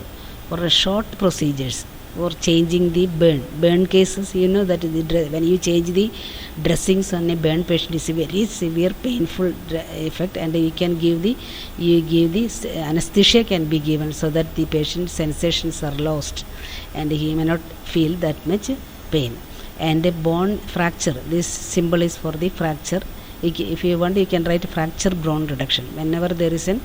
for short procedures, for changing the burn cases, you know that when you change the dressings on a burn patient, is a very severe painful effect, and you give the anesthesia can be given so that the patient's sensations are lost and he may not feel that much pain. And a bone fracture, this symbol is for the fracture. If you want, you can write fracture bone reduction. Whenever there is a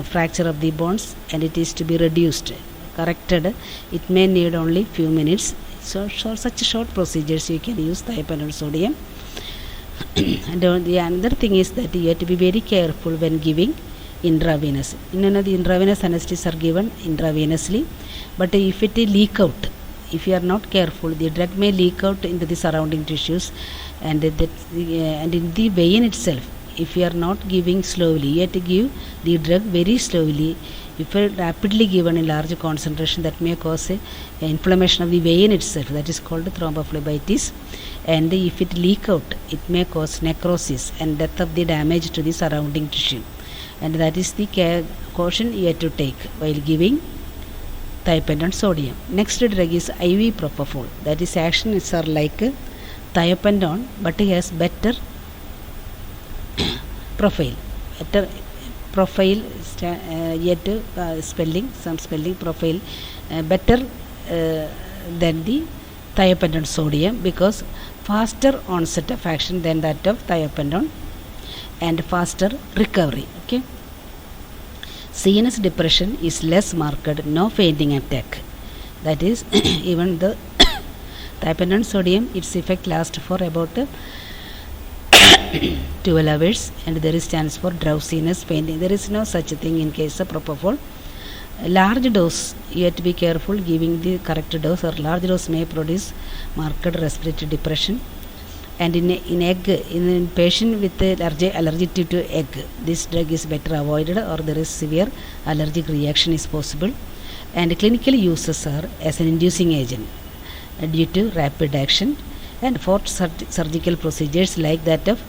fracture of the bones and it is to be reduced, corrected, it may need only few minutes. So such short procedures you can use thiopentone sodium. And the another thing is that you have to be very careful when giving intravenous. The intravenous anesthetics are given intravenously, but if it leak out, if you are not careful, the drug may leak out into the surrounding tissues, and in the vein itself, if you are not giving slowly, you have to give the drug very slowly. If rapidly given in large concentration, that may cause a inflammation of the vein itself, that is called thrombophlebitis. And if it leak out, it may cause necrosis and death of the damage to the surrounding tissue. And that is the caution you have to take while giving thiopentone sodium. Next drug is IV propofol. That is, actions are like thiopentone, but it has better profile. Better profile, spelling profile, better than the thiopentone sodium, because faster onset of action than that of thiopentone and faster recovery. Okay. CNS depression is less marked, no fainting attack. That is, even the thiopentone sodium, its effect lasts for about 12 hours, and there is chance for drowsiness, fainting. There is no such thing in case of propofol. Large dose, you have to be careful giving the correct dose, or large dose may produce marked respiratory depression. And in patient with allergy to egg, this drug is better avoided, or there is severe allergic reaction is possible. And clinical uses are as an inducing agent due to rapid action, And for surgical procedures like that of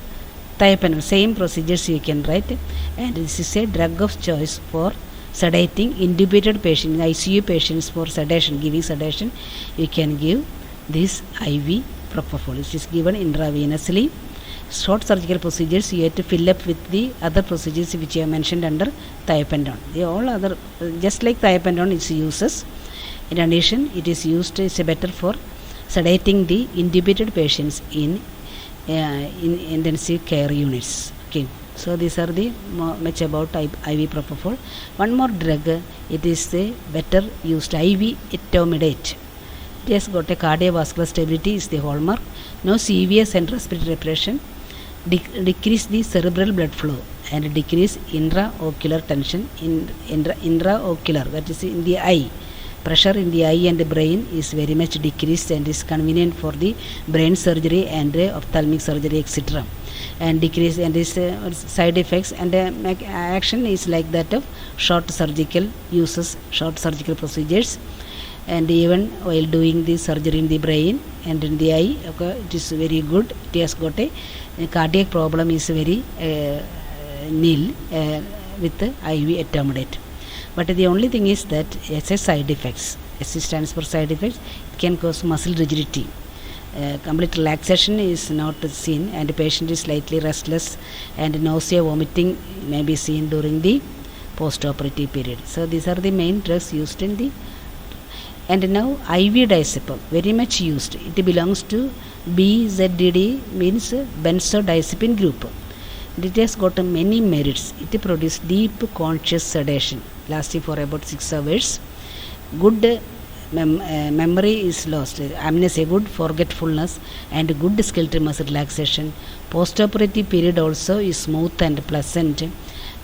thiopentone, same procedures you can write. And this is a drug of choice for sedating intubated patients, ICU patients for sedation, giving sedation. You can give this IV propofol, which is given intravenously. Short surgical procedures you have to fill up with the other procedures which I have mentioned under thiopentone. The all other, just like thiopentone, its uses. In addition, it is used, it's better for sedating the intubated patients in intensive care units. Okay, so these are the much about IV propofol. One more drug, it is the better used IV etomidate. It has got a cardiovascular stability is the hallmark. No CVS and respiratory depression. Decrease the cerebral blood flow and decrease intraocular tension intraocular, that is in the eye. Pressure in the eye and the brain is very much decreased and is convenient for the brain surgery and ophthalmic surgery, etc. And decrease and its side effects and action is like that of short surgical uses, short surgical procedures. And even while doing the surgery in the brain and in the eye, okay, it is very good. It has got a cardiac problem is very nil with IV etomidate. But the only thing is that it has side effects. S stands for side effects. It can cause muscle rigidity. Complete relaxation is not seen, and the patient is slightly restless, and nausea, vomiting may be seen during the post-operative period. So these are the main drugs used in the. And now IV diazepam, very much used. It belongs to BZDD, means benzodiazepine group. It has got many merits. It produces deep conscious sedation lasting for about 6 hours. Good memory is lost, amnesia, good forgetfulness, and good skeletal muscle relaxation. Post-operative period also is smooth and pleasant.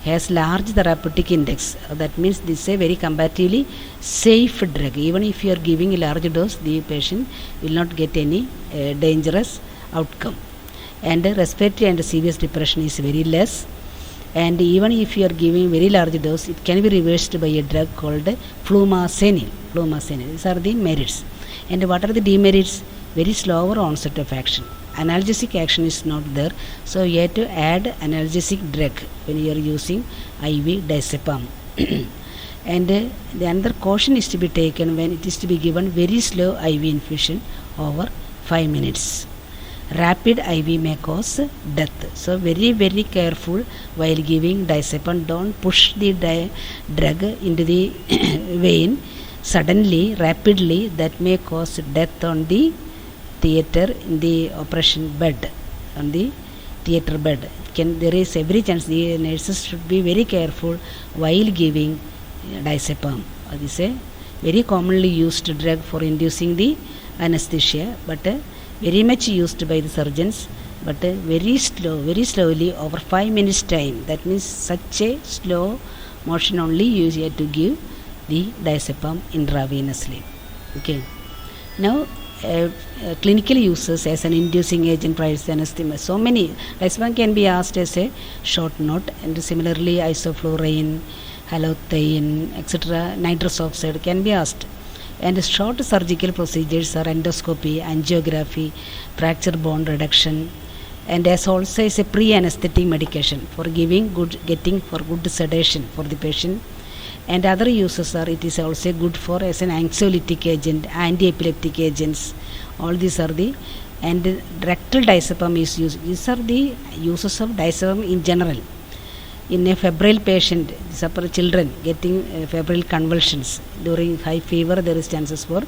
Has large therapeutic index. That means this is a very comparatively safe drug. Even if you are giving a large dose, the patient will not get any dangerous outcome. And respiratory and serious depression is very less. And even if you are giving very large dose, it can be reversed by a drug called flumazenil. These are the merits. And what are the demerits? Very slower onset of action. Analgesic action is not there, so you have to add analgesic drug when you are using IV diazepam. And the another caution is to be taken when it is to be given very slow IV infusion over 5 minutes. Rapid IV may cause death, so very careful while giving diazepam. Don't push the drug into the vein suddenly, rapidly. That may cause death on the theater, in the operation bed, on the theater bed. There is every chance the nurses should be very careful while giving diazepam. This is a very commonly used drug for inducing the anesthesia, but very much used by the surgeons, but very slowly over 5 minutes time. That means such a slow motion only you have to give the diazepam intravenously. Okay. Now clinical uses as an inducing agent prior to anesthesia. So many. Diazepam can be asked as a short note, and similarly isoflurane, halothane, etc., nitrous oxide can be asked. And short surgical procedures are endoscopy, angiography, fracture bone reduction, and as also as a pre-anesthetic medication for getting good sedation for the patient. And other uses are, it is also good for as an anxiolytic agent, anti-epileptic agents. All these are the, and rectal diazepam is used. These are the uses of diazepam in general. In a febrile patient, children getting febrile convulsions during high fever, there is chances for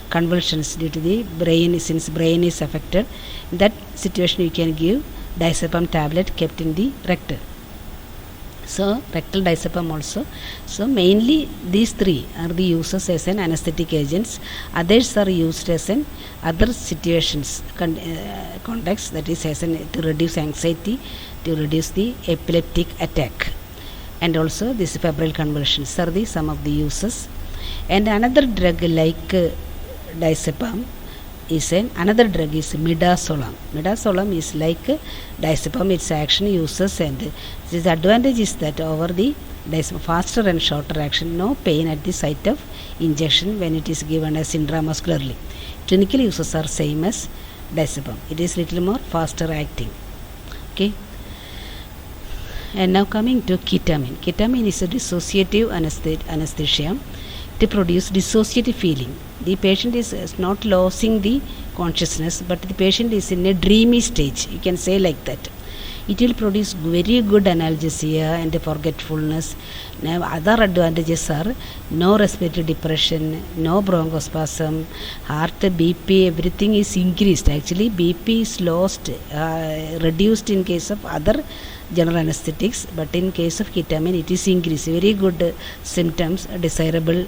convulsions due to the brain, since brain is affected. In that situation, you can give diazepam tablet kept in the rectum. So rectal diazepam also. So mainly these three are the uses as an anesthetic agents. Others are used as an other situations context, that is as an to reduce anxiety, to reduce the epileptic attack, and also this febrile convulsions are the some of the uses. And another drug like diazepam is another drug is midazolam. Midazolam is like diazepam, its action, uses, and its advantage is that over the faster and shorter action, no pain at the site of injection when it is given as intramuscularly. Clinical uses are same as diazepam. It is little more faster acting. Okay. And now coming to ketamine. Ketamine is a dissociative anesthesia to produce dissociative feeling. The patient is not losing the consciousness, but the patient is in a dreamy stage. You can say like that. It will produce very good analgesia and forgetfulness. Now, other advantages are no respiratory depression, no bronchospasm, heart, BP, everything is increased. Actually, BP is lost, reduced in case of other general anesthetics, but in case of ketamine, it is increased. Very good symptoms, desirable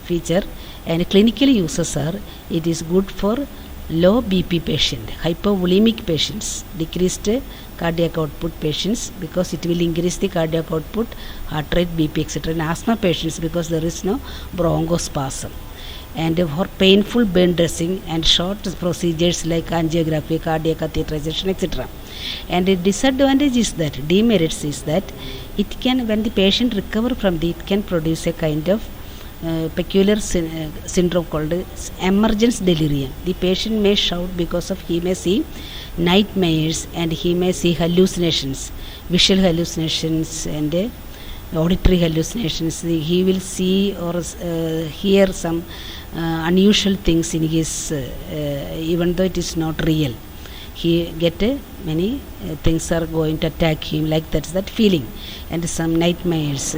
feature, and clinical uses are it is good for low BP patient, hypovolemic patients, decreased cardiac output patients because it will increase the cardiac output, heart rate, BP, etc. And asthma patients because there is no bronchospasm. And for painful burn dressing and short procedures like angiography, cardiac catheterization, etc. And the disadvantage is that, demerits is that it can, when the patient recover from it can produce a kind of peculiar syndrome called emergence delirium. The patient may shout because of he may see nightmares and he may see hallucinations, visual hallucinations and auditory hallucinations. He will see or hear some unusual things in his, even though it is not real. He get many things are going to attack him, like that's that feeling, and some nightmares,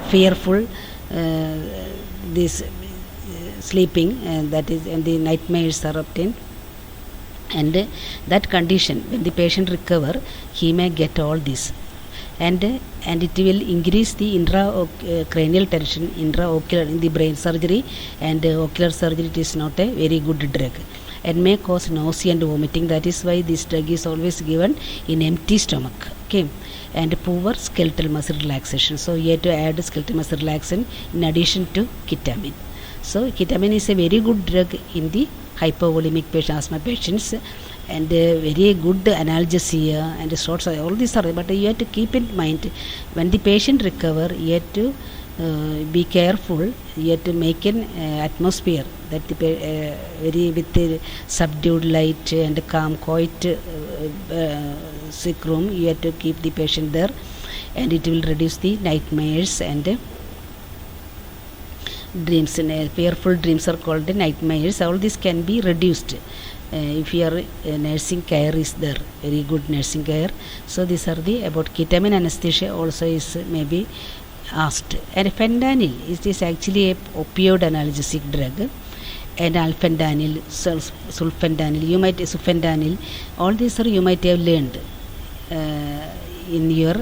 fearful. This sleeping, that is, and the nightmares are obtained, and that condition when the patient recover, he may get all this, and it will increase the intracranial tension, intraocular in the brain surgery, and ocular surgery. It is not a very good drug and may cause nausea and vomiting. That is why this drug is always given in empty stomach. Okay. And poor skeletal muscle relaxation. So you have to add skeletal muscle relaxation in addition to ketamine. So ketamine is a very good drug in the hypovolemic patient, asthma patients, and very good analgesia and sorts of all these are. But you have to keep in mind when the patient recover, you have to be careful. You have to make an atmosphere that the very with subdued light and calm, quiet sick room. You have to keep the patient there, and it will reduce the nightmares and dreams. And fearful dreams are called nightmares. All this can be reduced if your nursing care is there, very good nursing care. So these are the about ketamine. Anesthesia also is maybe asked. And fentanyl, it is actually a opioid analgesic drug, and alfentanil, sulfentanil, sufentanil, all these are you might have learned in your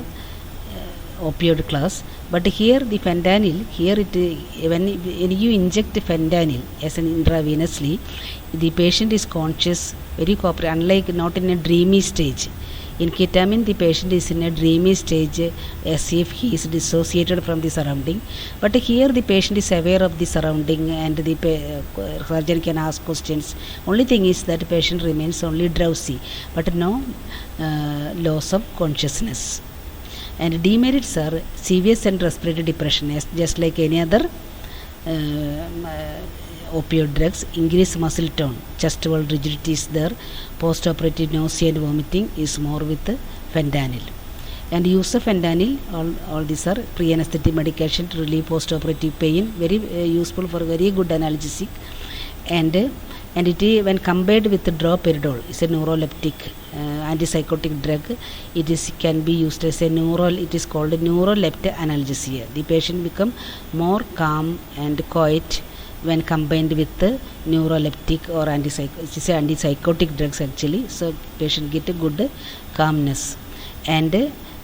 opioid class. But here the fentanyl, here it when you inject fentanyl as an intravenously, the patient is conscious, very cooperative, unlike not in a dreamy stage. In ketamine, the patient is in a dreamy stage as if he is dissociated from the surrounding. But here the patient is aware of the surrounding and the surgeon can ask questions. Only thing is that the patient remains only drowsy, but no loss of consciousness. And demerits are serious and respiratory depression, just like any other opioid drugs. Increase muscle tone, chest wall rigidity is there, post-operative nausea and vomiting is more with fentanyl. And use of fentanyl, all these are pre-anesthetic medication to relieve post-operative pain, very useful for very good analgesic. And it when compared with the droperidol, is a neuroleptic antipsychotic drug. It is can be used as a it is called a neuroleptic analgesia. The patient become more calm and quiet when combined with the neuroleptic or antipsychotic drugs actually. So patient get a good calmness. And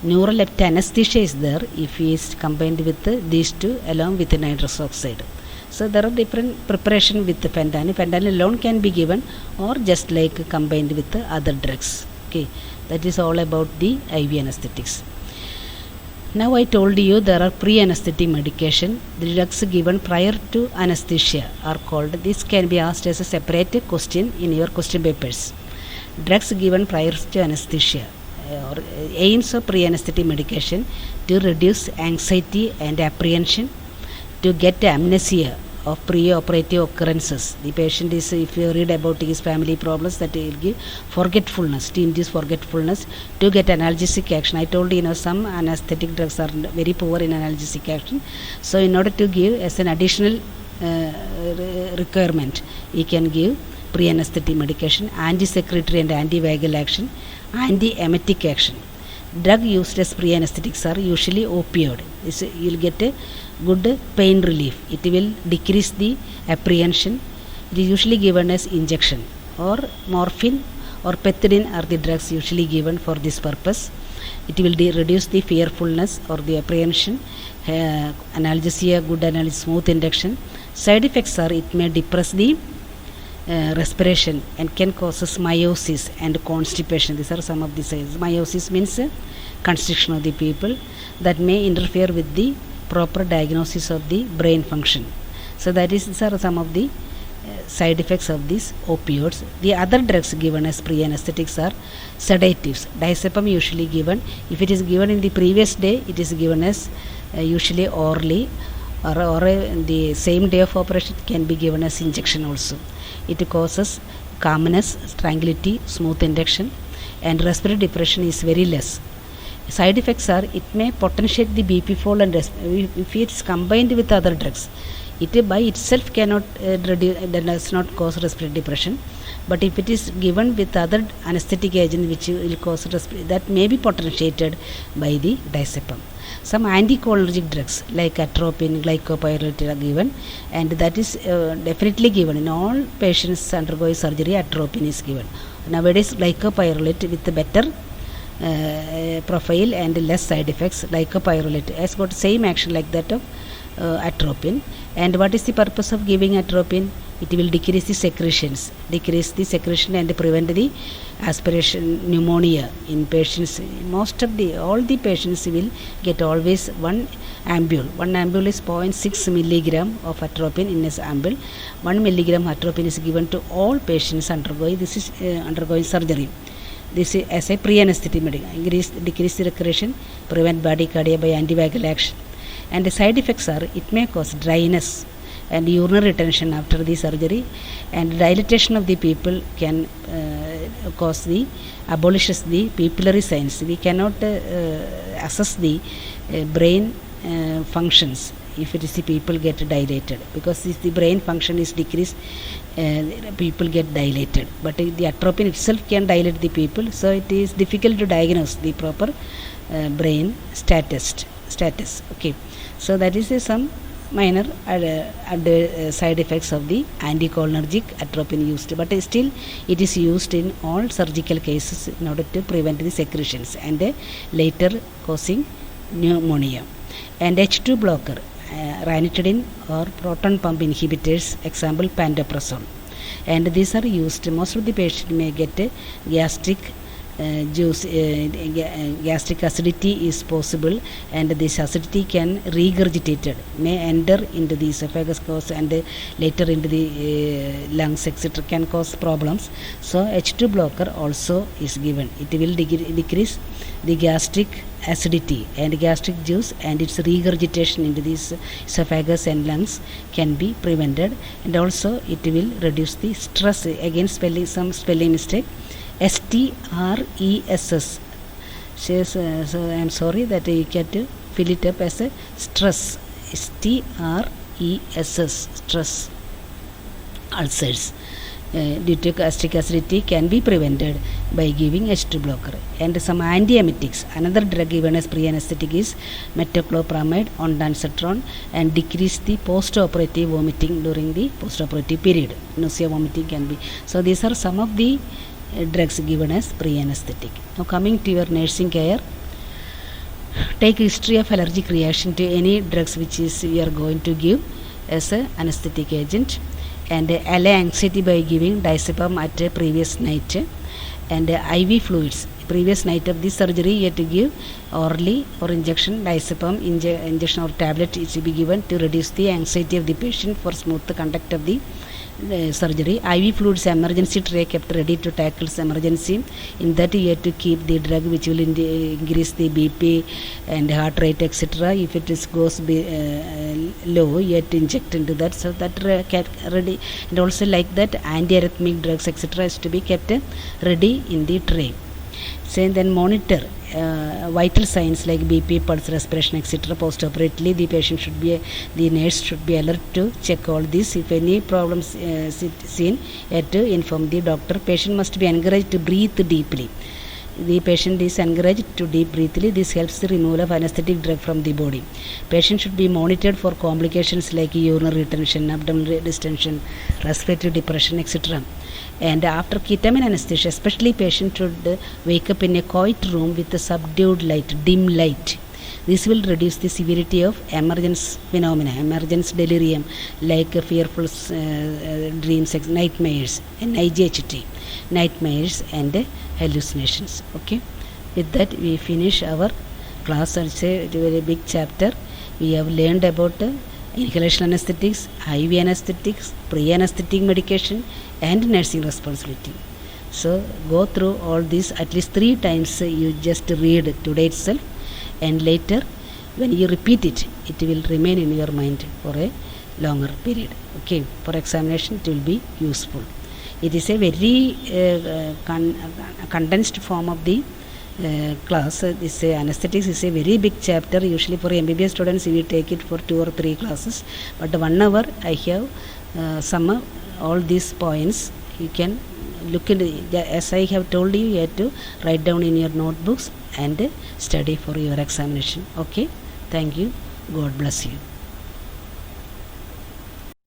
neuroleptic anesthesia is there if he is combined with these two along with the nitrous oxide. So there are different preparation with the fentanyl. Fentanyl alone can be given or just like combined with the other drugs. Okay, that is all about the IV anesthetics. Now I told you there are pre-anesthetic medication. The drugs given prior to anesthesia are called. This can be asked as a separate question in your question papers. Drugs given prior to anesthesia or aims of pre-anesthetic medication to reduce anxiety and apprehension, to get amnesia of pre-operative occurrences. The patient is, if you read about his family problems, that will give forgetfulness, to induce forgetfulness, to get analgesic action. I told you, some anesthetic drugs are very poor in analgesic action. So in order to give as an additional requirement, he can give pre-anesthetic medication, anti-secretory and antivagal action, anti-emetic action. Drug used as pre-anesthetics are usually opioid. You will get a good pain relief. It will decrease the apprehension. It is usually given as injection, or morphine or pethidine are the drugs usually given for this purpose. It will reduce the fearfulness or the apprehension. Analgesia, good analgesia, smooth induction. Side effects are, it may depress the respiration and can causes meiosis and constipation. These are some of the signs. Meiosis means constriction of the pupil that may interfere with the proper diagnosis of the brain function. So these are some of the side effects of these opioids. The other drugs given as pre-anesthetics are sedatives. Diazepam usually given. If it is given in the previous day, it is given as usually orally, or the same day of operation it can be given as injection also. It causes calmness, tranquility, smooth induction, and respiratory depression is very less. Side effects are, it may potentiate the BP fall, and if it is combined with other drugs, it by itself cannot does not cause respiratory depression. But if it is given with other anesthetic agent which will cause that may be potentiated by the diazepam. Some anticholinergic drugs like atropine, glycopyrrolate are given, and that is definitely given in all patients undergoing surgery. Atropine is given. Nowadays glycopyrrolate with the better profile and less side effects. Glycopyrrolate has got same action like that of atropine. And what is the purpose of giving atropine? It will decrease the secretion and prevent the aspiration pneumonia in patients. All the patients will get always one ampule. One ampule is 0.6 milligram of atropine in this ampule. 1 milligram atropine is given to all patients undergoing surgery. This is as a pre-anesthetic medication. Decrease the recursion, prevent bradycardia by antivagal action. And the side effects are, it may cause dryness and urinary retention after the surgery, and dilatation of the pupil can abolishes the pupillary signs. We cannot assess the brain functions if it is the pupil get dilated, because if the brain function is decreased, people get dilated. But the atropine itself can dilate the pupil, so it is difficult to diagnose the proper brain status. Okay, so that is some minor side effects of the anticholinergic atropine used, but still it is used in all surgical cases in order to prevent the secretions and later causing pneumonia. And H2 blocker, ranitidine or proton pump inhibitors, example pantoprazole, and these are used. Most of the patients may get gastric gastric acidity is possible, and this acidity can regurgitated, may enter into the esophagus, cause and later into the lungs, etc., can cause problems. So H2 blocker also is given. It will decrease the gastric acidity and gastric juice, and its regurgitation into the esophagus and lungs can be prevented, and also it will reduce the stress. Again, some spelling mistake, STRESS. So I am sorry that you get to fill it up as a stress. STRESS, stress ulcers due to gastric acidity can be prevented by giving H2 blocker. And some antiemetics, another drug given as pre-anesthetic is metoclopramide, ondansetron, and decrease the post-operative vomiting during the post-operative period. Nausea, vomiting can be. So these are some of the drugs given as pre-anesthetic. Now coming to your nursing care, take history of allergic reaction to any drugs which is we are going to give as a anesthetic agent, and allay anxiety by giving diazepam at a previous night, and IV fluids. Previous night of the surgery you have to give orally or injection diazepam injection or tablet. It should be given to reduce the anxiety of the patient for smooth conduct of the surgery. IV fluids, emergency tray kept ready to tackle emergency. In that you have to keep the drug which will increase the BP and heart rate, etc. If it is goes low, you have to inject into that, so that kept ready. And also like that, antiarrhythmic drugs, etc. is to be kept ready in the tray. So then monitor vital signs like BP, pulse, respiration, etc. Post-operatively, the nurse should be alert to check all this. If any problems seen, yet to inform the doctor. Patient must be encouraged to breathe deeply. The patient is encouraged to deep breathly. This helps the removal of anesthetic drug from the body. Patient should be monitored for complications like urinary retention, abdominal distension, respiratory depression, etc. And after ketamine anesthesia, especially patient should wake up in a quiet room with a subdued light, dim light. This will reduce the severity of emergence phenomena, emergence delirium, like fearful dreams, nightmares, and IGHT, nightmares and hallucinations. Okay, with that we finish our class. It's a very big chapter. We have learned about inhalation anesthetics, IV anesthetics, pre-anesthetic medication, and nursing responsibility. So go through all these at least 3 times. You just read today itself, and later when you repeat it, it will remain in your mind for a longer period. Okay, for examination it will be useful. It is a very condensed form of the class. This anesthetics is a very big chapter. Usually for MBBS students we take it for 2 or 3 classes, but 1 hour I have sum all these points. You can look at it. As I have told you, you have to write down in your notebooks and study for your examination. Okay, thank you. God bless you.